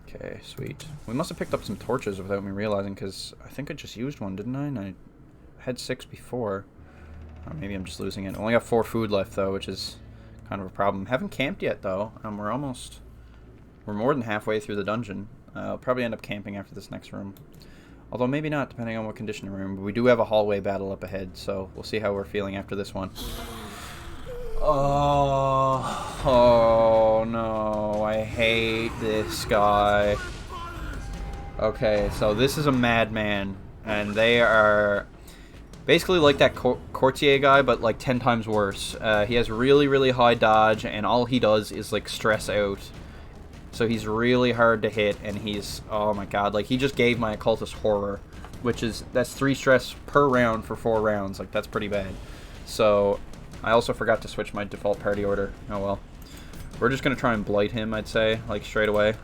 Okay, sweet. We must have picked up some torches without me realizing, because I think I just used one, didn't I? And I had 6 before. Or maybe I'm just losing it. Only got 4 food left, though, which is kind of a problem. Haven't camped yet, though. We're more than halfway through the dungeon. I'll probably end up camping after this next room. Although maybe not, depending on what condition we're in. But we do have a hallway battle up ahead, so we'll see how we're feeling after this one. Oh no, I hate this guy. Okay, so this is a madman, and they are basically like that courtier guy, but like 10 times worse. He has really, really high dodge, and all he does is like stress out. So he's really hard to hit, and he's, oh my god, like he just gave my occultist horror, that's 3 stress per round for 4 rounds. Like, that's pretty bad. So I also forgot to switch my default party order. Oh well. We're just going to try and blight him, I'd say, like straight away.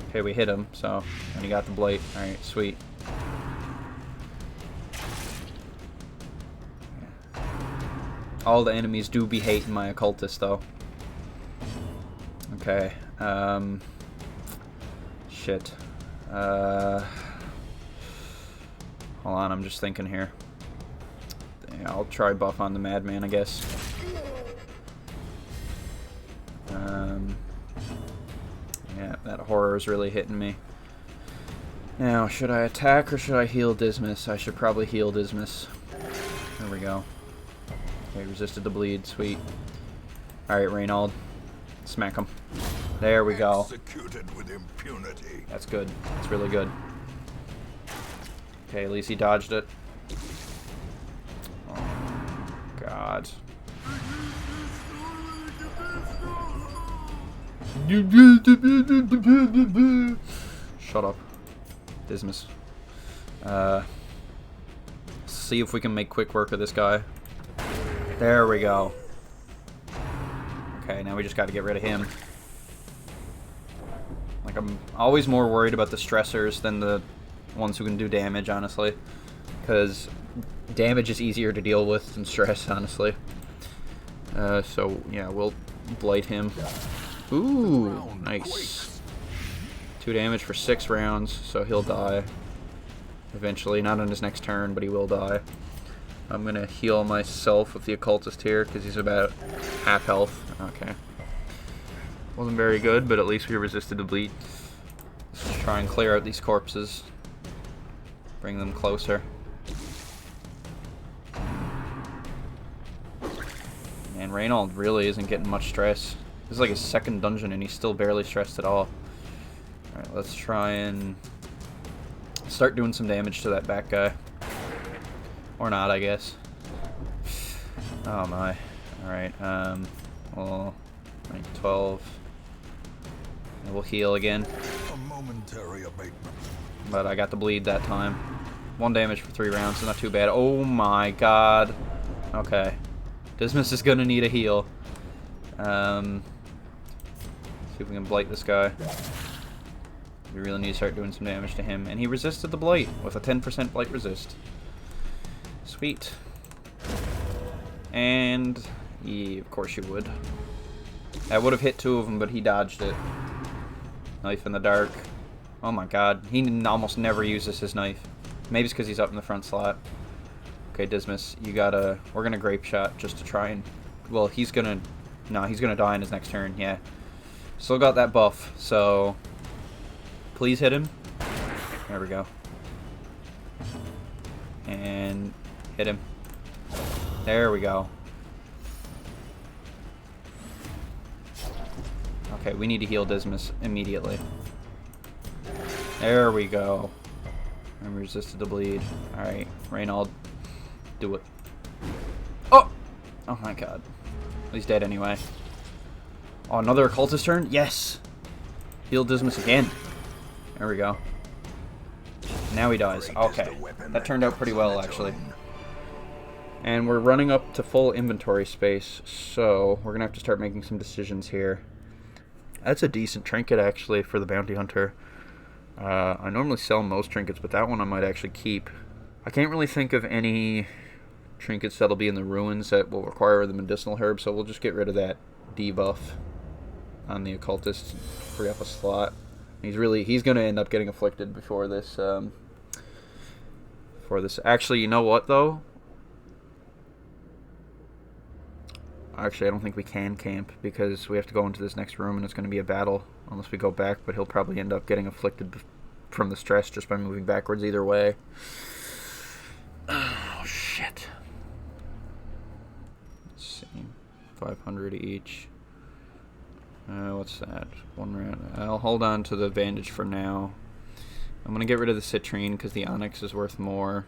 Okay, we hit him, so, and he got the blight. Alright, sweet. All the enemies do be hating my occultist, though. Okay, shit. Hold on, I'm just thinking here. Yeah, I'll try buff on the madman, I guess. Yeah, that horror is really hitting me. Now, should I attack or should I heal Dismas? I should probably heal Dismas. There we go. Okay, resisted the bleed. Sweet. Alright, Reynold. Smack him. There we go. Executed with impunity. That's good. That's really good. Okay, at least he dodged it. Oh, God. Shut up, Dismas. See if we can make quick work of this guy. There we go. Okay, now we just got to get rid of him. Like, I'm always more worried about the stressors than the ones who can do damage, honestly. Because damage is easier to deal with than stress, honestly. So, yeah, we'll blight him. Ooh, nice. 2 damage for 6 rounds, so he'll die. Eventually, not on his next turn, but he will die. I'm going to heal myself with the occultist here, because he's about half health. Okay. Wasn't very good, but at least we resisted the bleed. Let's just try and clear out these corpses. Bring them closer. Man, Reynold really isn't getting much stress. This is like his 2nd dungeon and he's still barely stressed at all. Alright, let's try and start doing some damage to that back guy. Or not, I guess. Oh my. Alright, well, rank 12. And we'll heal again. A momentary abatement. But I got the bleed that time. 1 damage for 3 rounds, so not too bad. Oh my god. Okay. Dismas is gonna need a heal. See if we can blight this guy. We really need to start doing some damage to him. And he resisted the blight with a 10% blight resist. Sweet. And yeah, of course you would. I would have hit 2 of them, but he dodged it. Knife in the dark. Oh my god. He almost never uses his knife. Maybe it's because he's up in the front slot. Okay, Dismas, you gotta... We're gonna grape shot just to try and... Well, he's gonna... No, he's gonna die in his next turn, yeah. Still got that buff, so... Please hit him. There we go. And... Hit him. There we go. Okay, we need to heal Dismas immediately. There we go. And resisted the bleed. Alright, Reynald. Do it. Oh! Oh my god. He's dead anyway. Oh, another occultist turn? Yes! Heal Dismas again. There we go. Now he dies. Okay. That turned out pretty well, actually. And we're running up to full inventory space, so we're going to have to start making some decisions here. That's a decent trinket, actually, for the bounty hunter. I normally sell most trinkets, but that one I might actually keep. I can't really think of any trinkets that'll be in the ruins that will require the medicinal herb, so we'll just get rid of that debuff on the occultist, free up a slot. He's going to end up getting afflicted before this. Actually, you know what though? Actually, I don't think we can camp because we have to go into this next room and it's going to be a battle unless we go back, but he'll probably end up getting afflicted from the stress just by moving backwards either way. Oh, shit. Let's see. 500 each. What's that? 1 round. I'll hold on to the bandage for now. I'm going to get rid of the citrine because the onyx is worth more.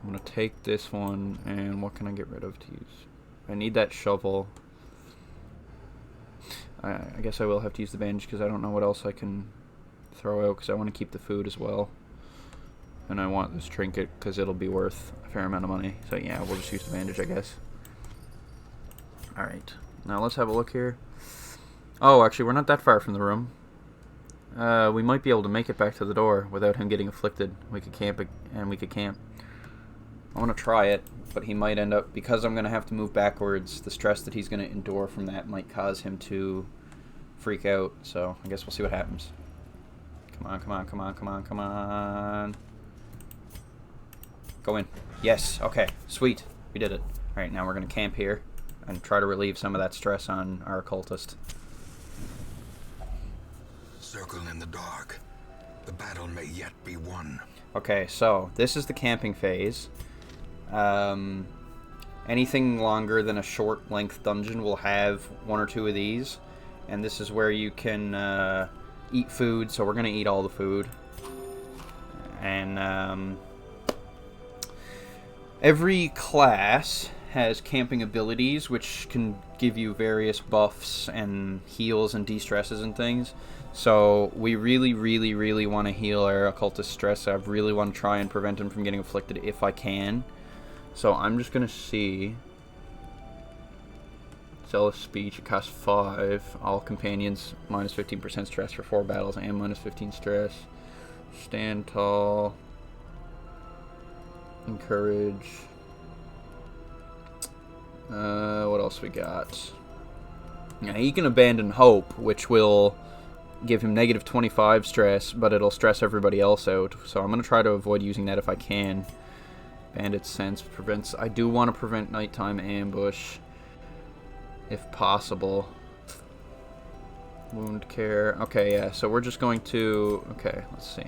I'm going to take this one, and what can I get rid of to use? I need that shovel. I guess I will have to use the bandage because I don't know what else I can throw out because I want to keep the food as well. And I want this trinket because it'll be worth a fair amount of money. So yeah, we'll just use the bandage, I guess. Alright, now let's have a look here. Oh, actually, we're not that far from the room. We might be able to make it back to the door without him getting afflicted. We could camp, and we could camp. I want to try it, but he might end up, because I'm going to have to move backwards, the stress that he's going to endure from that might cause him to freak out. So I guess we'll see what happens. Come on, come on, come on, come on, come on. Go in. Yes, okay, sweet. We did it. Alright, now we're going to camp here and try to relieve some of that stress on our occultist. Circle in the dark. The battle may yet be won. Okay, so this is the camping phase. Anything longer than a short length dungeon will have 1 or 2 of these, and this is where you can eat food, so we're going to eat all the food. And every class has camping abilities which can give you various buffs and heals and de-stresses and things. So we really, really, really want to heal our occultist stress. I really want to try and prevent him from getting afflicted if I can. So I'm just going to see. Zealous Speech, it costs 5. All companions, minus 15% stress for 4 battles and minus 15 stress. Stand tall. Encourage. What else we got? Yeah, he can abandon hope, which will give him negative 25 stress, but it'll stress everybody else out. So I'm going to try to avoid using that if I can. Bandit Sense prevents... I do want to prevent nighttime ambush, if possible. Wound care. Okay, yeah, so we're just going to... Okay, let's see.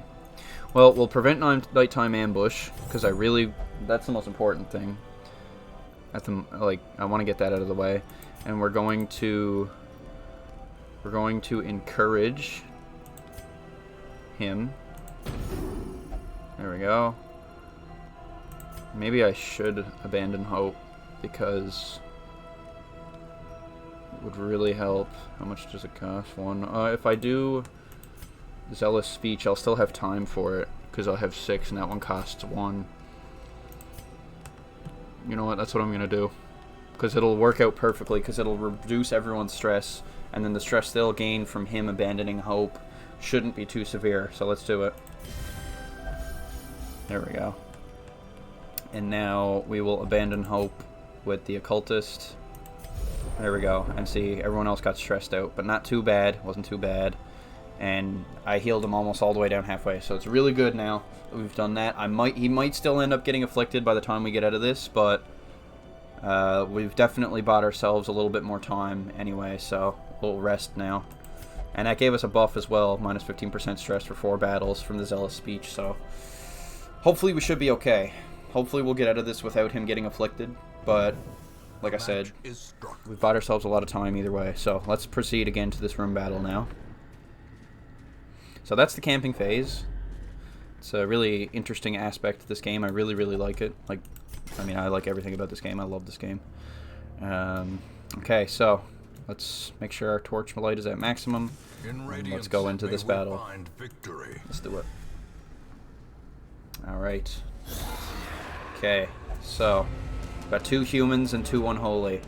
Well, we'll prevent nighttime ambush, because I really... That's the most important thing. I want to get that out of the way. And we're going to encourage him. There we go. Maybe I should abandon hope because it would really help. How much does it cost? 1. If I do Zealous Speech, I'll still have time for it because I'll have 6 and that one costs 1. You know what? That's what I'm going to do. because it'll work out perfectly, because it'll reduce everyone's stress, and then the stress they'll gain from him abandoning hope shouldn't be too severe. So let's do it. There we go. And now we will abandon hope with the occultist. There we go. And see, everyone else got stressed out, but not too bad. Wasn't too bad. And I healed him almost all the way down halfway, so it's really good now that we've done that. He might still end up getting afflicted by the time we get out of this, but we've definitely bought ourselves a little bit more time anyway, so we'll rest now. And that gave us a buff as well, minus 15% stress for 4 battles from the Zealous Speech, so hopefully we should be okay. Hopefully we'll get out of this without him getting afflicted, but like I said, we've bought ourselves a lot of time either way. So let's proceed again to this room battle now. So that's the camping phase. It's a really interesting aspect of this game. I really, really like it. I like everything about this game. I love this game. Okay, so let's make sure our torch light is at maximum. Let's go into this battle. Let's do it. Alright. Okay, so got 2 humans and 2 unholy.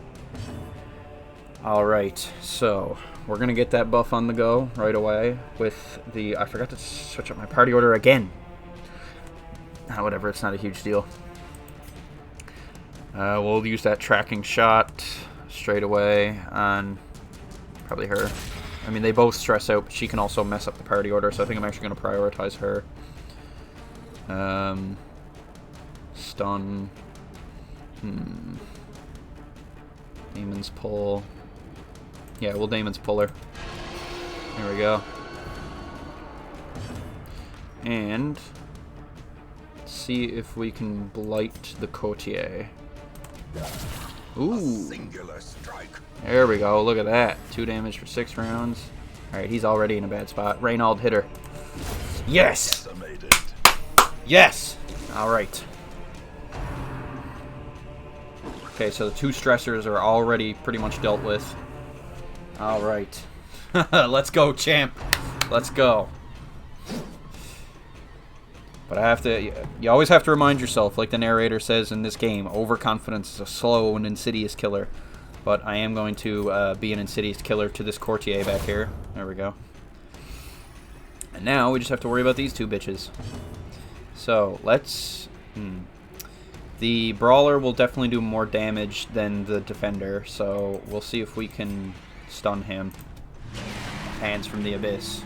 Alright, so we're gonna get that buff on the go right away with the... I forgot to switch up my party order again. Whatever, it's not a huge deal. We'll use that tracking shot straight away on probably her. I mean, they both stress out, but she can also mess up the party order, so I think I'm actually going to prioritize her. Stun. Damon's pull. Yeah, we'll Damon's pull her. There we go. And let's see if we can blight the courtier. Ooh. There we go. Look at that. 2 damage for 6 rounds. Alright, he's already in a bad spot. Reynald hit her. Yes! Yes! Alright. Okay, so the 2 stressors are already pretty much dealt with. Alright. Let's go, champ. Let's go. But I have to... You always have to remind yourself, like the narrator says in this game, overconfidence is a slow and insidious killer. But I am going to be an insidious killer to this courtier back here. There we go. And now we just have to worry about these 2 bitches. So, let's... The brawler will definitely do more damage than the defender, so we'll see if we can stun him. Hands from the abyss.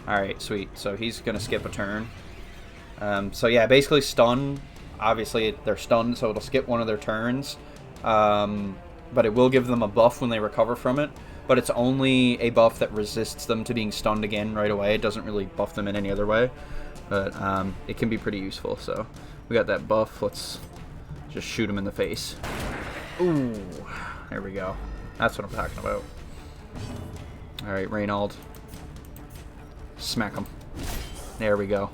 Alright, sweet. So he's going to skip a turn. So yeah, basically stun. Obviously, they're stunned, so it'll skip one of their turns. But it will give them a buff when they recover from it. But it's only a buff that resists them to being stunned again right away. It doesn't really buff them in any other way. But it can be pretty useful, so... We got that buff. Let's just shoot him in the face. Ooh. There we go. That's what I'm talking about. Alright, Reynald. Smack him. There we go.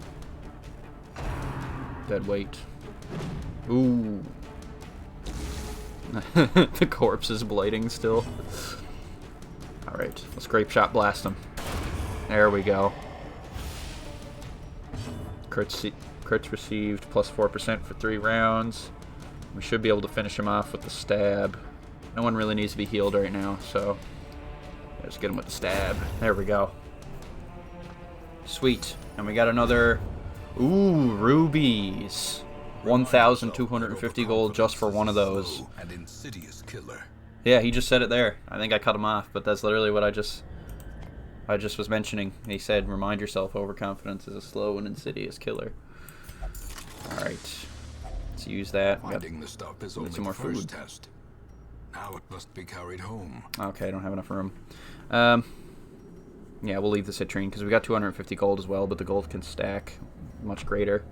Dead weight. Ooh. The corpse is blighting still. Alright, let's grape shot blast him. There we go. Crits received, plus 4% for 3 rounds. We should be able to finish him off with the stab. No one really needs to be healed right now, so let's get him with the stab. There we go. Sweet. And we got another... Ooh, rubies. 1,250 gold just for one of those. Yeah, he just said it there. I think I cut him off, but that's literally what I just was mentioning. He said, remind yourself, overconfidence is a slow and insidious killer. Alright. Let's use that. Finding the stuff is only some more the first food. test. Now it must be carried home. Okay, I don't have enough room. Yeah, we'll leave the citrine because we got 250 gold as well, but the gold can stack much greater.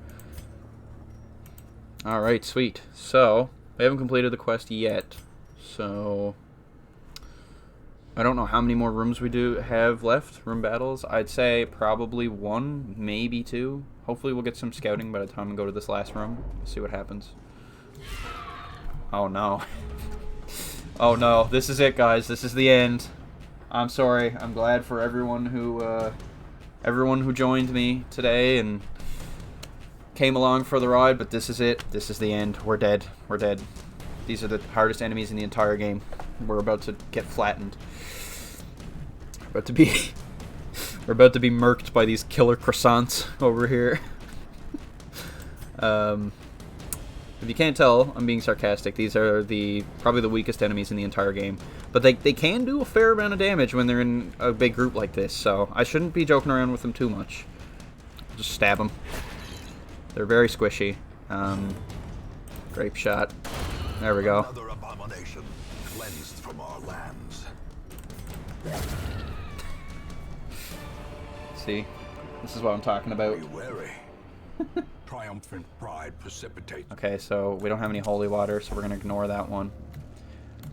Alright, sweet. So, we haven't completed the quest yet. So, I don't know how many more rooms we do have left, room battles. I'd say probably 1, maybe 2. Hopefully we'll get some scouting by the time we go to this last room. See what happens. Oh no. Oh no, this is it, guys. This is the end. I'm sorry. I'm glad for everyone who joined me today and came along for the ride, but this is it. This is the end. We're dead. We're dead. These are the hardest enemies in the entire game. We're about to get flattened. We're about to be... we're about to be murked by these killer croissants over here. If you can't tell, I'm being sarcastic. These are probably the weakest enemies in the entire game. But they can do a fair amount of damage when they're in a big group like this, so I shouldn't be joking around with them too much. Just stab them. They're very squishy. Grape shot. There we go. Another abomination cleansed from our lands. See? This is what I'm talking about. Be wary. Triumphant pride precipitates. Okay, so we don't have any holy water, so we're going to ignore that one.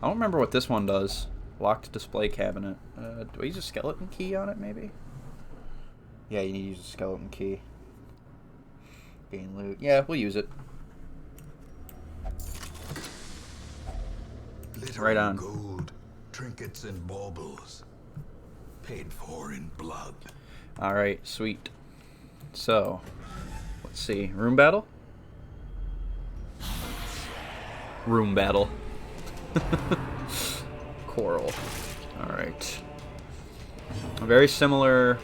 I don't remember what this one does. Locked display cabinet. Do I use a skeleton key on it, maybe? Yeah, you need to use a skeleton key. Gain loot. Yeah, we'll use it. Right on. Gold, trinkets and baubles, paid for in blood. Alright, sweet. So, let's see. Room battle? Room battle. Coral. Alright. A very similar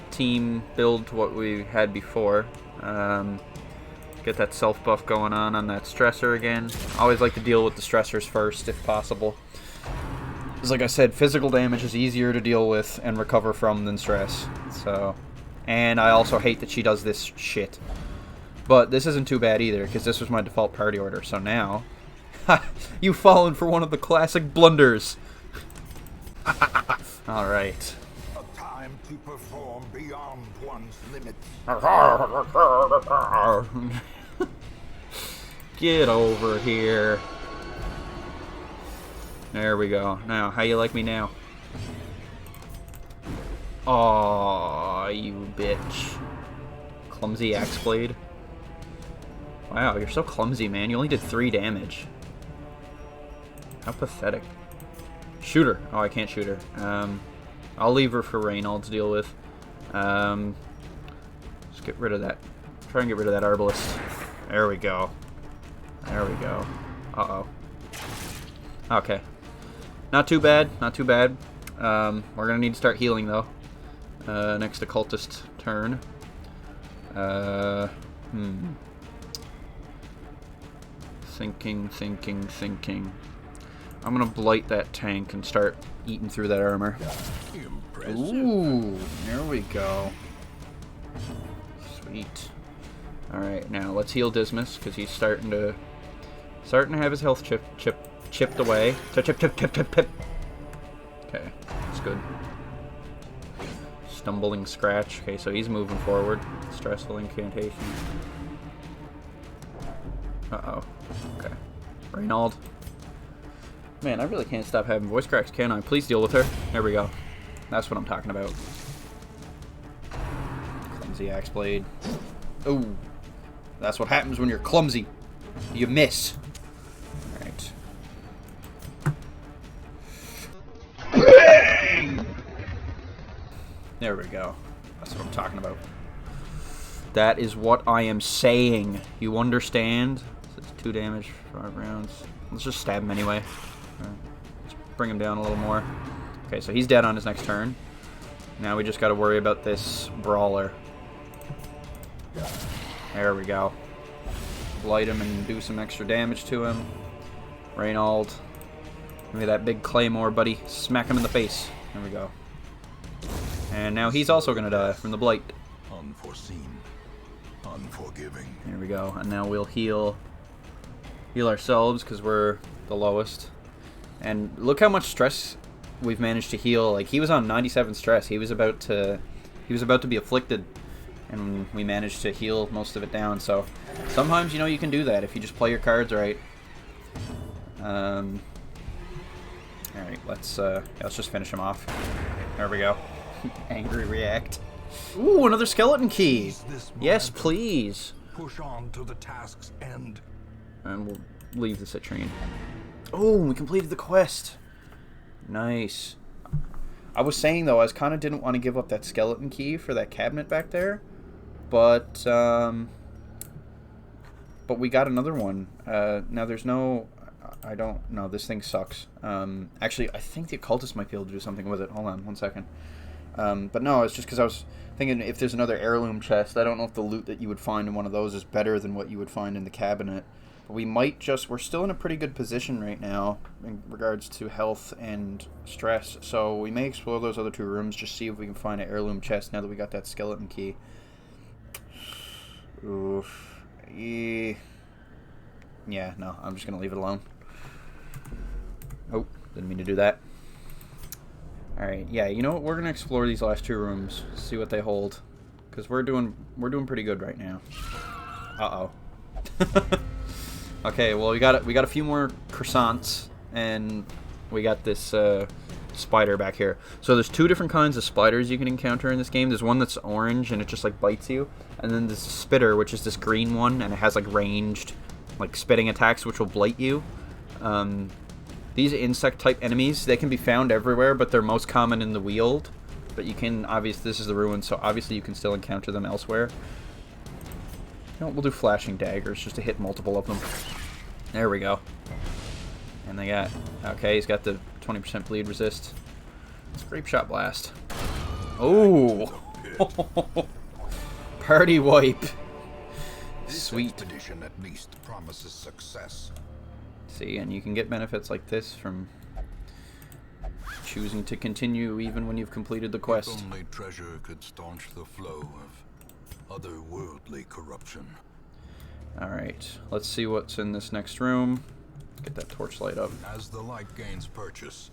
team build to what we had before. Get that self buff going on that stressor again. Always like to deal with the stressors first if possible. Because like I said, physical damage is easier to deal with and recover from than stress. So, and I also hate that she does this shit. But this isn't too bad either, because this was my default party order. So now, you've fallen for one of the classic blunders. Alright. A time to perform beyond one's limits. Get over here. There we go. Now, how you like me now? Aw, you bitch. Clumsy axe blade. Wow, you're so clumsy, man. You only did 3 damage. How pathetic. Shoot her. Oh, I can't shoot her. I'll leave her for Reynold to deal with. Just get rid of that. Try and get rid of that arbalist. There we go. There we go. Uh-oh. Okay. Not too bad. Not too bad. We're gonna need to start healing, though. Next occultist turn. Thinking. I'm gonna blight that tank and start eating through that armor. Impressive. Ooh, there we go. Sweet. Alright, now let's heal Dismas, because he's starting to have his health chipped away. Chip. Okay, that's good. Stumbling scratch. Okay, so he's moving forward. Stressful incantation. Uh-oh. Okay. Reynold. Man, I really can't stop having voice cracks, can I? Please deal with her. There we go. That's what I'm talking about. Clumsy axe blade. Ooh. That's what happens when you're clumsy. You miss. Alright. There we go. That's what I'm talking about. That is what I am saying. You understand? This is 2 damage, 5 rounds. Let's just stab him anyway. Let's bring him down a little more. Okay, so he's dead on his next turn. Now we just got to worry about this brawler. There we go. Light him and do some extra damage to him. Reynold. Give me that big claymore, buddy. Smack him in the face. There we go. And now he's also going to die from the blight. Unforeseen. Unforgiving. There we go. And now we'll heal ourselves because we're the lowest. And look how much stress we've managed to heal. Like, he was on 97 stress. He was about to be afflicted, and we managed to heal most of it down. So sometimes, you know, you can do that if you just play your cards right. All right, let's just finish him off. There we go. Angry react. Ooh, another skeleton key. Yes, please. Push on to the task's end. And we'll leave the citrine. Oh, we completed the quest. Nice. I was saying, though, I kind of didn't want to give up that skeleton key for that cabinet back there. But we got another one. Now, there's no... I don't know. This thing sucks. Actually, I think the occultist might be able to do something with it. Hold on 1 second. But no, it's just because I was thinking if there's another heirloom chest, I don't know if the loot that you would find in one of those is better than what you would find in the cabinet. But we might just... We're still in a pretty good position right now in regards to health and stress. So we may explore those other 2 rooms, just see if we can find an heirloom chest now that we got that skeleton key. Oof. Yeah, no, I'm just going to leave it alone. Oh, didn't mean to do that. Alright, yeah, you know what? We're going to explore these last 2 rooms, see what they hold. Because we're doing pretty good right now. Uh-oh. Okay, well, we got a few more croissants, and we got this spider back here. So there's 2 different kinds of spiders you can encounter in this game. There's one that's orange, and it just, like, bites you. And then there's spitter, which is this green one, and it has, like, ranged, like, spitting attacks, which will blight you. These insect-type enemies, they can be found everywhere, but they're most common in the Weald. But you can, obviously, this is the ruin, so obviously you can still encounter them elsewhere. You know what, we'll do flashing daggers just to hit multiple of them. There we go. And they got... Okay, he's got the 20% bleed resist. It's grape shot blast. Oh! Party wipe. Sweet. This expedition at least promises success. See, and you can get benefits like this from choosing to continue even when you've completed the quest. If only treasure could staunch the flow of otherworldly corruption. Alright, let's see what's in this next room. Get that torchlight up. As the light gains purchase,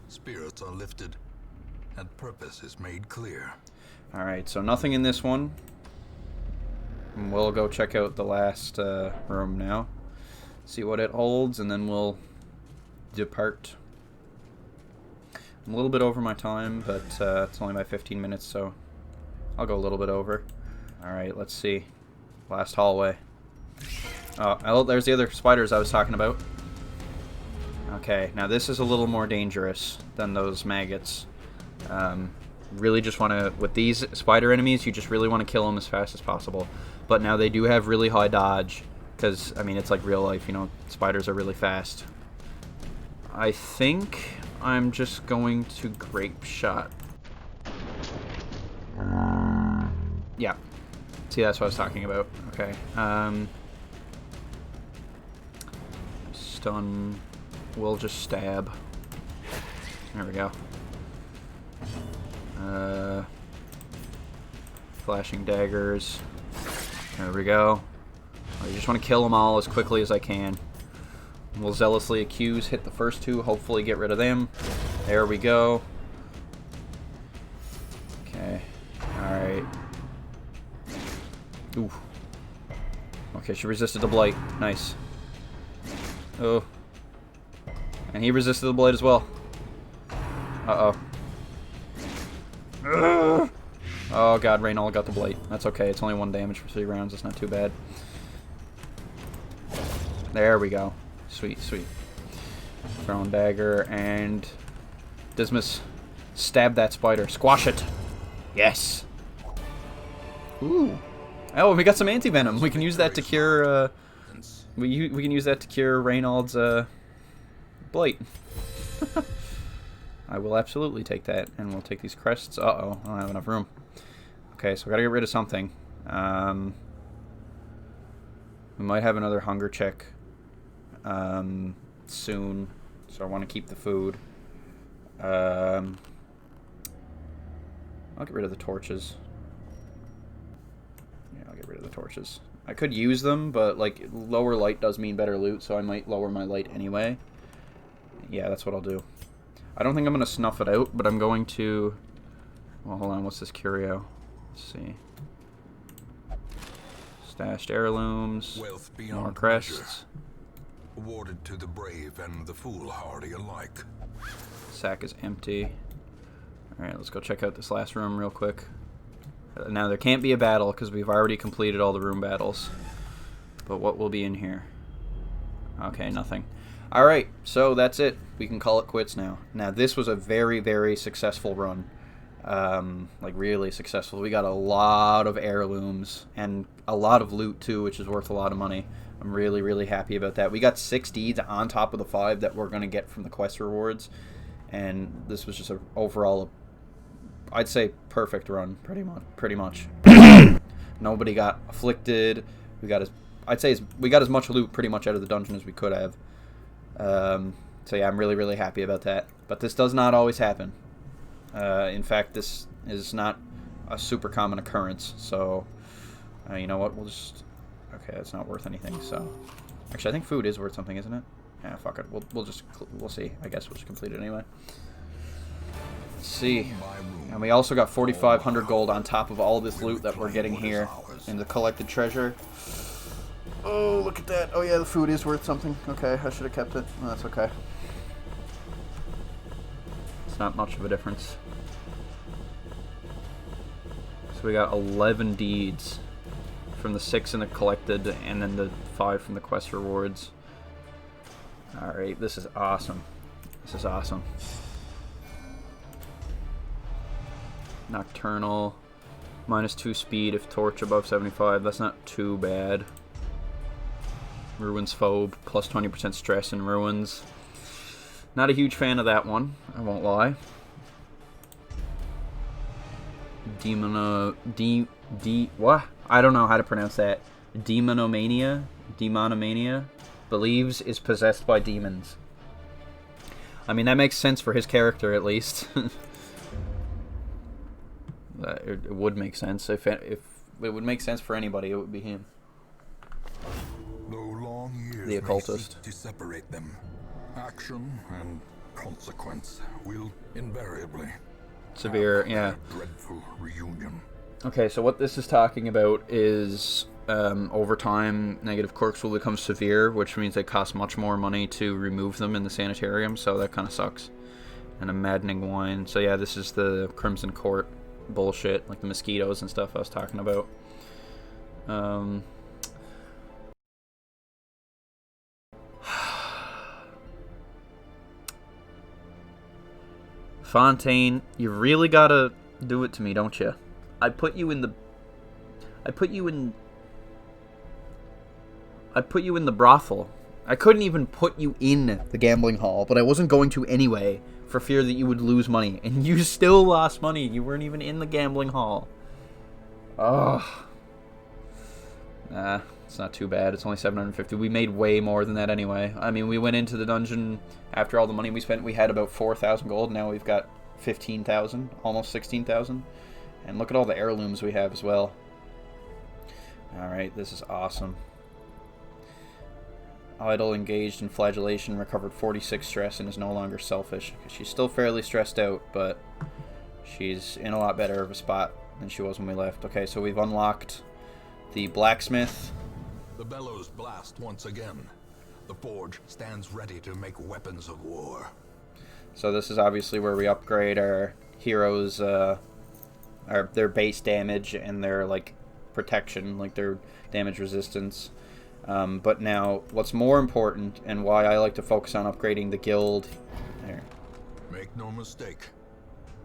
spirits are lifted, and purpose is made clear. Alright, so nothing in this one. And we'll go check out the last room now. See what it holds, and then we'll depart. I'm a little bit over my time, but it's only by 15 minutes, so I'll go a little bit over. Alright, let's see. Last hallway. Oh, there's the other spiders I was talking about. Okay, now this is a little more dangerous than those maggots. Really just want to... With these spider enemies, you just really want to kill them as fast as possible. But now they do have really high dodge. Because, I mean, it's like real life, you know, spiders are really fast. I think I'm just going to grape shot. Yeah. See, that's what I was talking about. Okay. Stun. We'll just stab. There we go. Flashing daggers. There we go. I just want to kill them all as quickly as I can. We'll zealously accuse, hit the first 2, hopefully get rid of them. There we go. Okay. Alright. Ooh. Okay, she resisted the blight. Nice. Oh. And he resisted the blight as well. Uh-oh. Oh god, Reynold got the blight. That's okay, it's only 1 damage for 3 rounds, it's not too bad. There we go. Sweet, sweet. Throwing dagger, and Dismas, stab that spider. Squash it. Yes. Ooh. Oh, we got some anti-venom. We can use that to cure, we can use that to cure Reynold's, blight. I will absolutely take that, and we'll take these crests. Uh-oh, I don't have enough room. Okay, so we gotta get rid of something. We might have another hunger check soon, so I want to keep the food. I'll get rid of the torches. Yeah, I'll get rid of the torches. I could use them, but like lower light does mean better loot, so I might lower my light anyway. Yeah, that's what I'll do. I don't think I'm going to snuff it out, but I'm going to... Well, hold on, what's this curio? Let's see. Stashed heirlooms, Wealth beyond more crests. measure, awarded to the brave and the foolhardy alike. Sack is empty. Alright, let's go check out this last room real quick. Now, there can't be a battle because we've already completed all the room battles. But what will be in here? Okay, nothing. Alright, so that's it. We can call it quits now. Now, this was a very, very successful run. Like, really successful. We got a lot of heirlooms and a lot of loot, too, which is worth a lot of money. I'm really, really happy about that. We got 6 deeds on top of the 5 that we're going to get from the quest rewards. And this was just an overall, I'd say, perfect run, pretty much. Nobody got afflicted. We got we got as much loot pretty much out of the dungeon as we could have. So yeah, I'm really, really happy about that. But this does not always happen. In fact, this is not a super common occurrence. So, you know what? We'll just... Okay, that's not worth anything, so... Actually, I think food is worth something, isn't it? Yeah, fuck it. We'll see. I guess we'll just complete it anyway. Let's see. And we also got 4,500 gold on top of all this loot that we're getting here in the collected treasure. Oh, look at that. Oh, yeah, the food is worth something. Okay, I should have kept it. Oh, that's okay. It's not much of a difference. So we got 11 deeds from the 6 in the collected, and then the 5 from the quest rewards. Alright, this is awesome. This is awesome. Nocturnal. -2 speed if torch above 75. That's not too bad. Ruins phobe. Plus 20% stress in ruins. Not a huge fan of that one, I won't lie. What? I don't know how to pronounce that. Demonomania? Believes is possessed by demons. I mean, that makes sense for his character, at least. It would make sense. If it would make sense for anybody, it would be him. Though long years The occultist. may seek to separate them, action and consequence will invariably Severe, have yeah. a dreadful reunion. Okay, so what this is talking about is over time, negative quirks will become severe, which means they cost much more money to remove them in the sanitarium, so that kind of sucks. And a maddening wine. So yeah, this is the Crimson Court bullshit, like the mosquitoes and stuff I was talking about. Fontaine, you really gotta do it to me, don't you? I put you in the brothel. I couldn't even put you in the gambling hall, but I wasn't going to anyway, for fear that you would lose money. And you still lost money. You weren't even in the gambling hall. Ugh. Nah, it's not too bad. It's only 750. We made way more than that anyway. I mean, we went into the dungeon after all the money we spent. We had about 4,000 gold. Now we've got 15,000, almost 16,000. And look at all the heirlooms we have as well. Alright, this is awesome. Idle engaged in flagellation, recovered 46 stress, and is no longer selfish. She's still fairly stressed out, but she's in a lot better of a spot than she was when we left. Okay, so we've unlocked the blacksmith. The bellows blast once again. The forge stands ready to make weapons of war. So this is obviously where we upgrade our heroes' their base damage and their like protection, like their damage resistance. But now, what's more important, and why I like to focus on upgrading the guild... There. Make no mistake,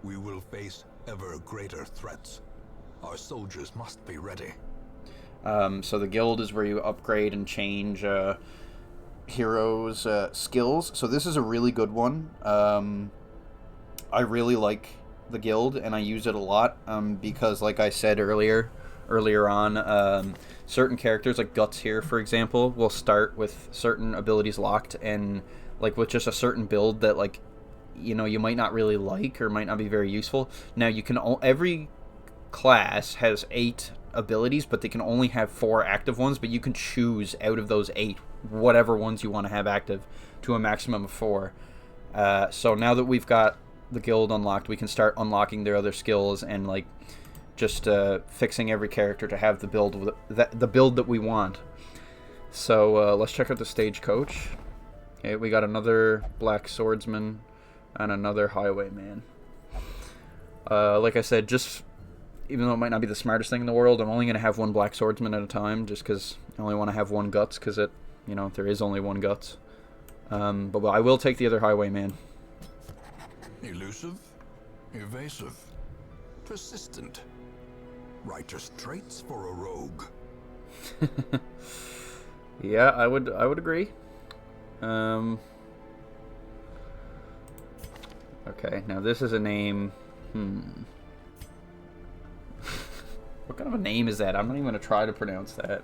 we will face ever greater threats. Our soldiers must be ready. So the guild is where you upgrade and change heroes' skills. So this is a really good one. I really like the guild, and I use it a lot because, like I said earlier on, certain characters like Guts here, for example, will start with certain abilities locked, and like with just a certain build that, like, you know, you might not really like or might not be very useful. Now you can every class has 8 abilities, but they can only have 4 active ones, but you can choose out of those 8 whatever ones you want to have active to a maximum of 4. So now that we've got the guild unlocked, we can start unlocking their other skills and like just fixing every character to have the build that we want. So let's check out the stagecoach. Okay, we got another black swordsman and another highwayman. Like I said, just even though it might not be the smartest thing in the world, I'm only going to have one black swordsman at a time, just because I only want to have one Guts, because there is only one Guts. But I will take the other highwayman. Elusive, evasive, persistent. Righteous traits for a rogue. Yeah, I would agree. Okay, now this is a name. What kind of a name is that? I'm not even going to try to pronounce that.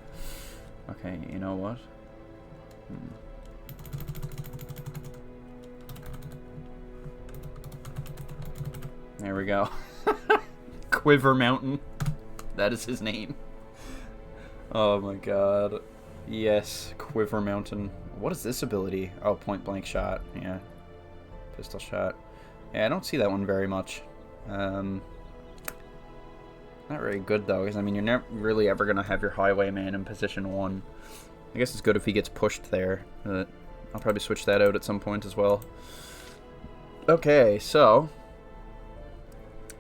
Okay, you know what? There we go. Quiver Mountain. That is his name. Oh my god. Yes, Quiver Mountain. What is this ability? Oh, point blank shot. Yeah. Pistol shot. Yeah, I don't see that one very much. Not very good though, because I mean, you're never really ever gonna have your highwayman in position 1. I guess it's good if he gets pushed there. I'll probably switch that out at some point as well. Okay, so...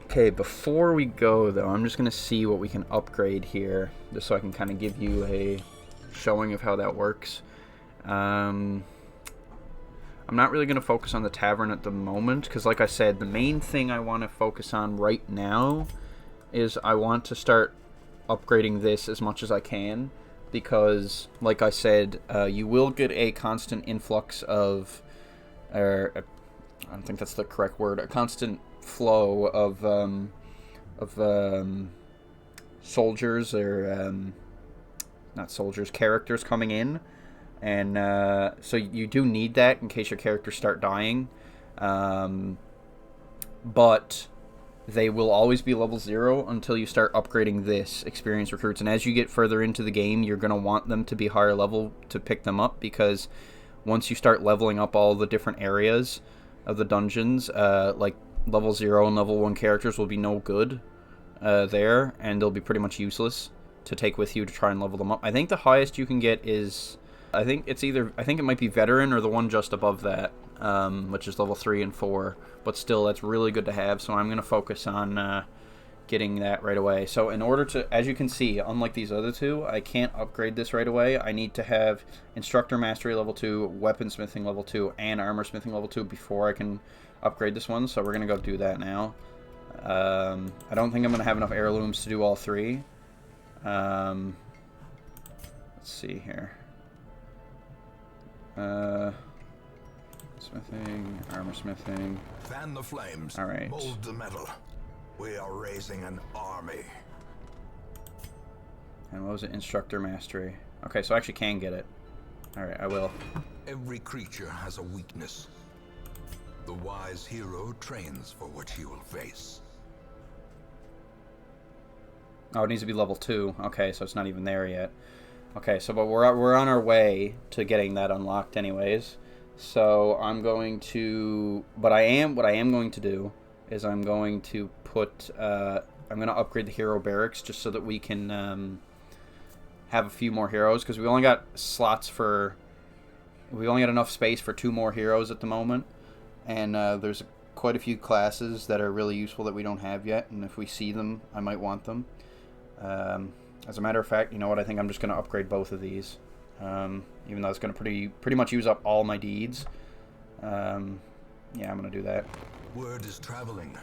Okay, before we go though, I'm just gonna see what we can upgrade here, just so I can kind of give you a showing of how that works. I'm not really gonna focus on the tavern at the moment, because like I said, the main thing I want to focus on right now is I want to start upgrading this as much as I can, because like I said, you will get a constant influx of, I don't think that's the correct word, a constant flow of soldiers, or not soldiers, characters coming in, and so you do need that in case your characters start dying, but they will always be level 0 until you start upgrading this experienced recruits, and as you get further into the game, you're going to want them to be higher level to pick them up, because once you start leveling up all the different areas of the dungeons, like level 0 and level 1 characters will be no good there, and they'll be pretty much useless to take with you to try and level them up. I think the highest you can get is, I think it might be veteran or the one just above that, which is level 3 and 4, but still that's really good to have, so I'm going to focus on getting that right away. So in order to, as you can see, unlike these other two, I can't upgrade this right away. I need to have Instructor Mastery level 2, Weaponsmithing level 2, and Armorsmithing level 2 before I can upgrade this one, so we're going to go do that now. I don't think I'm going to have enough heirlooms to do all 3. Let's see here. Smithing, armorsmithing. Fan the flames. All right. Mold the metal. We are raising an army. And what was it? Instructor Mastery. Okay, so I actually can get it. Alright, I will. Every creature has a weakness. The wise hero trains for what he will face. Oh, it needs to be level 2. Okay, so it's not even there yet. Okay, so but we're on our way to getting that unlocked anyways. So I'm going to, what I am going to do is I'm going to put, I'm going to upgrade the hero barracks just so that we can have a few more heroes, because we only got enough space for 2 more heroes at the moment, and there's quite a few classes that are really useful that we don't have yet, and if we see them, I might want them. As a matter of fact, you know what, I think I'm just going to upgrade both of these, even though it's going to pretty much use up all my deeds. Yeah, I'm going to do that. Word is traveling.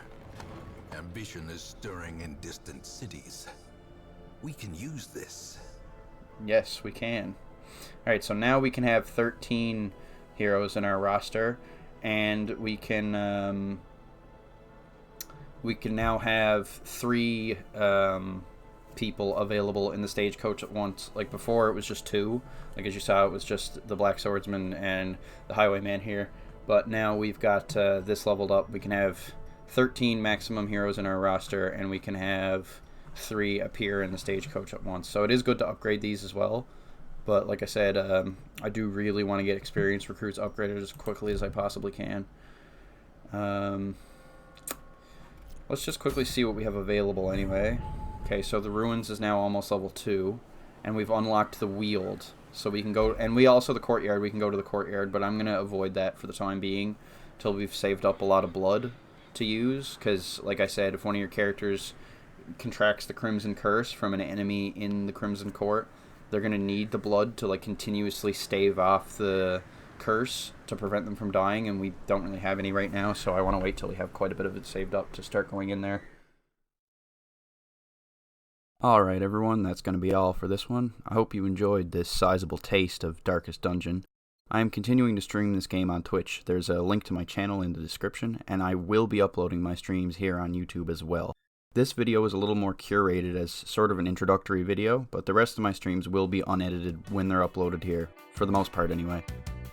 Ambition is stirring in distant cities. We can use this. Yes, we can. Alright, so now we can have 13 heroes in our roster, and we can now have 3 people available in the stagecoach at once. Like before, it was just 2. Like as you saw, it was just the Black Swordsman and the Highwayman here. But now we've got this leveled up. We can have 13 maximum heroes in our roster, and we can have 3 appear in the stagecoach at once. So it is good to upgrade these as well. But like I said, I do really want to get experienced recruits upgraded as quickly as I possibly can. Let's just quickly see what we have available anyway. Okay, so the Ruins is now almost level 2, and we've unlocked the Weald. So we can go, and we also, the Courtyard, we can go to the Courtyard, but I'm going to avoid that for the time being until we've saved up a lot of blood to use, because, like I said, if one of your characters contracts the Crimson Curse from an enemy in the Crimson Court, they're going to need the blood to, like, continuously stave off the curse to prevent them from dying, and we don't really have any right now, so I want to wait till we have quite a bit of it saved up to start going in there. Alright everyone, that's going to be all for this one. I hope you enjoyed this sizable taste of Darkest Dungeon. I am continuing to stream this game on Twitch. There's a link to my channel in the description, and I will be uploading my streams here on YouTube as well. This video is a little more curated as sort of an introductory video, but the rest of my streams will be unedited when they're uploaded here, for the most part anyway.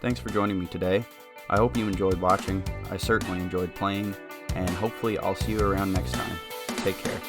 Thanks for joining me today. I hope you enjoyed watching, I certainly enjoyed playing, and hopefully I'll see you around next time. Take care.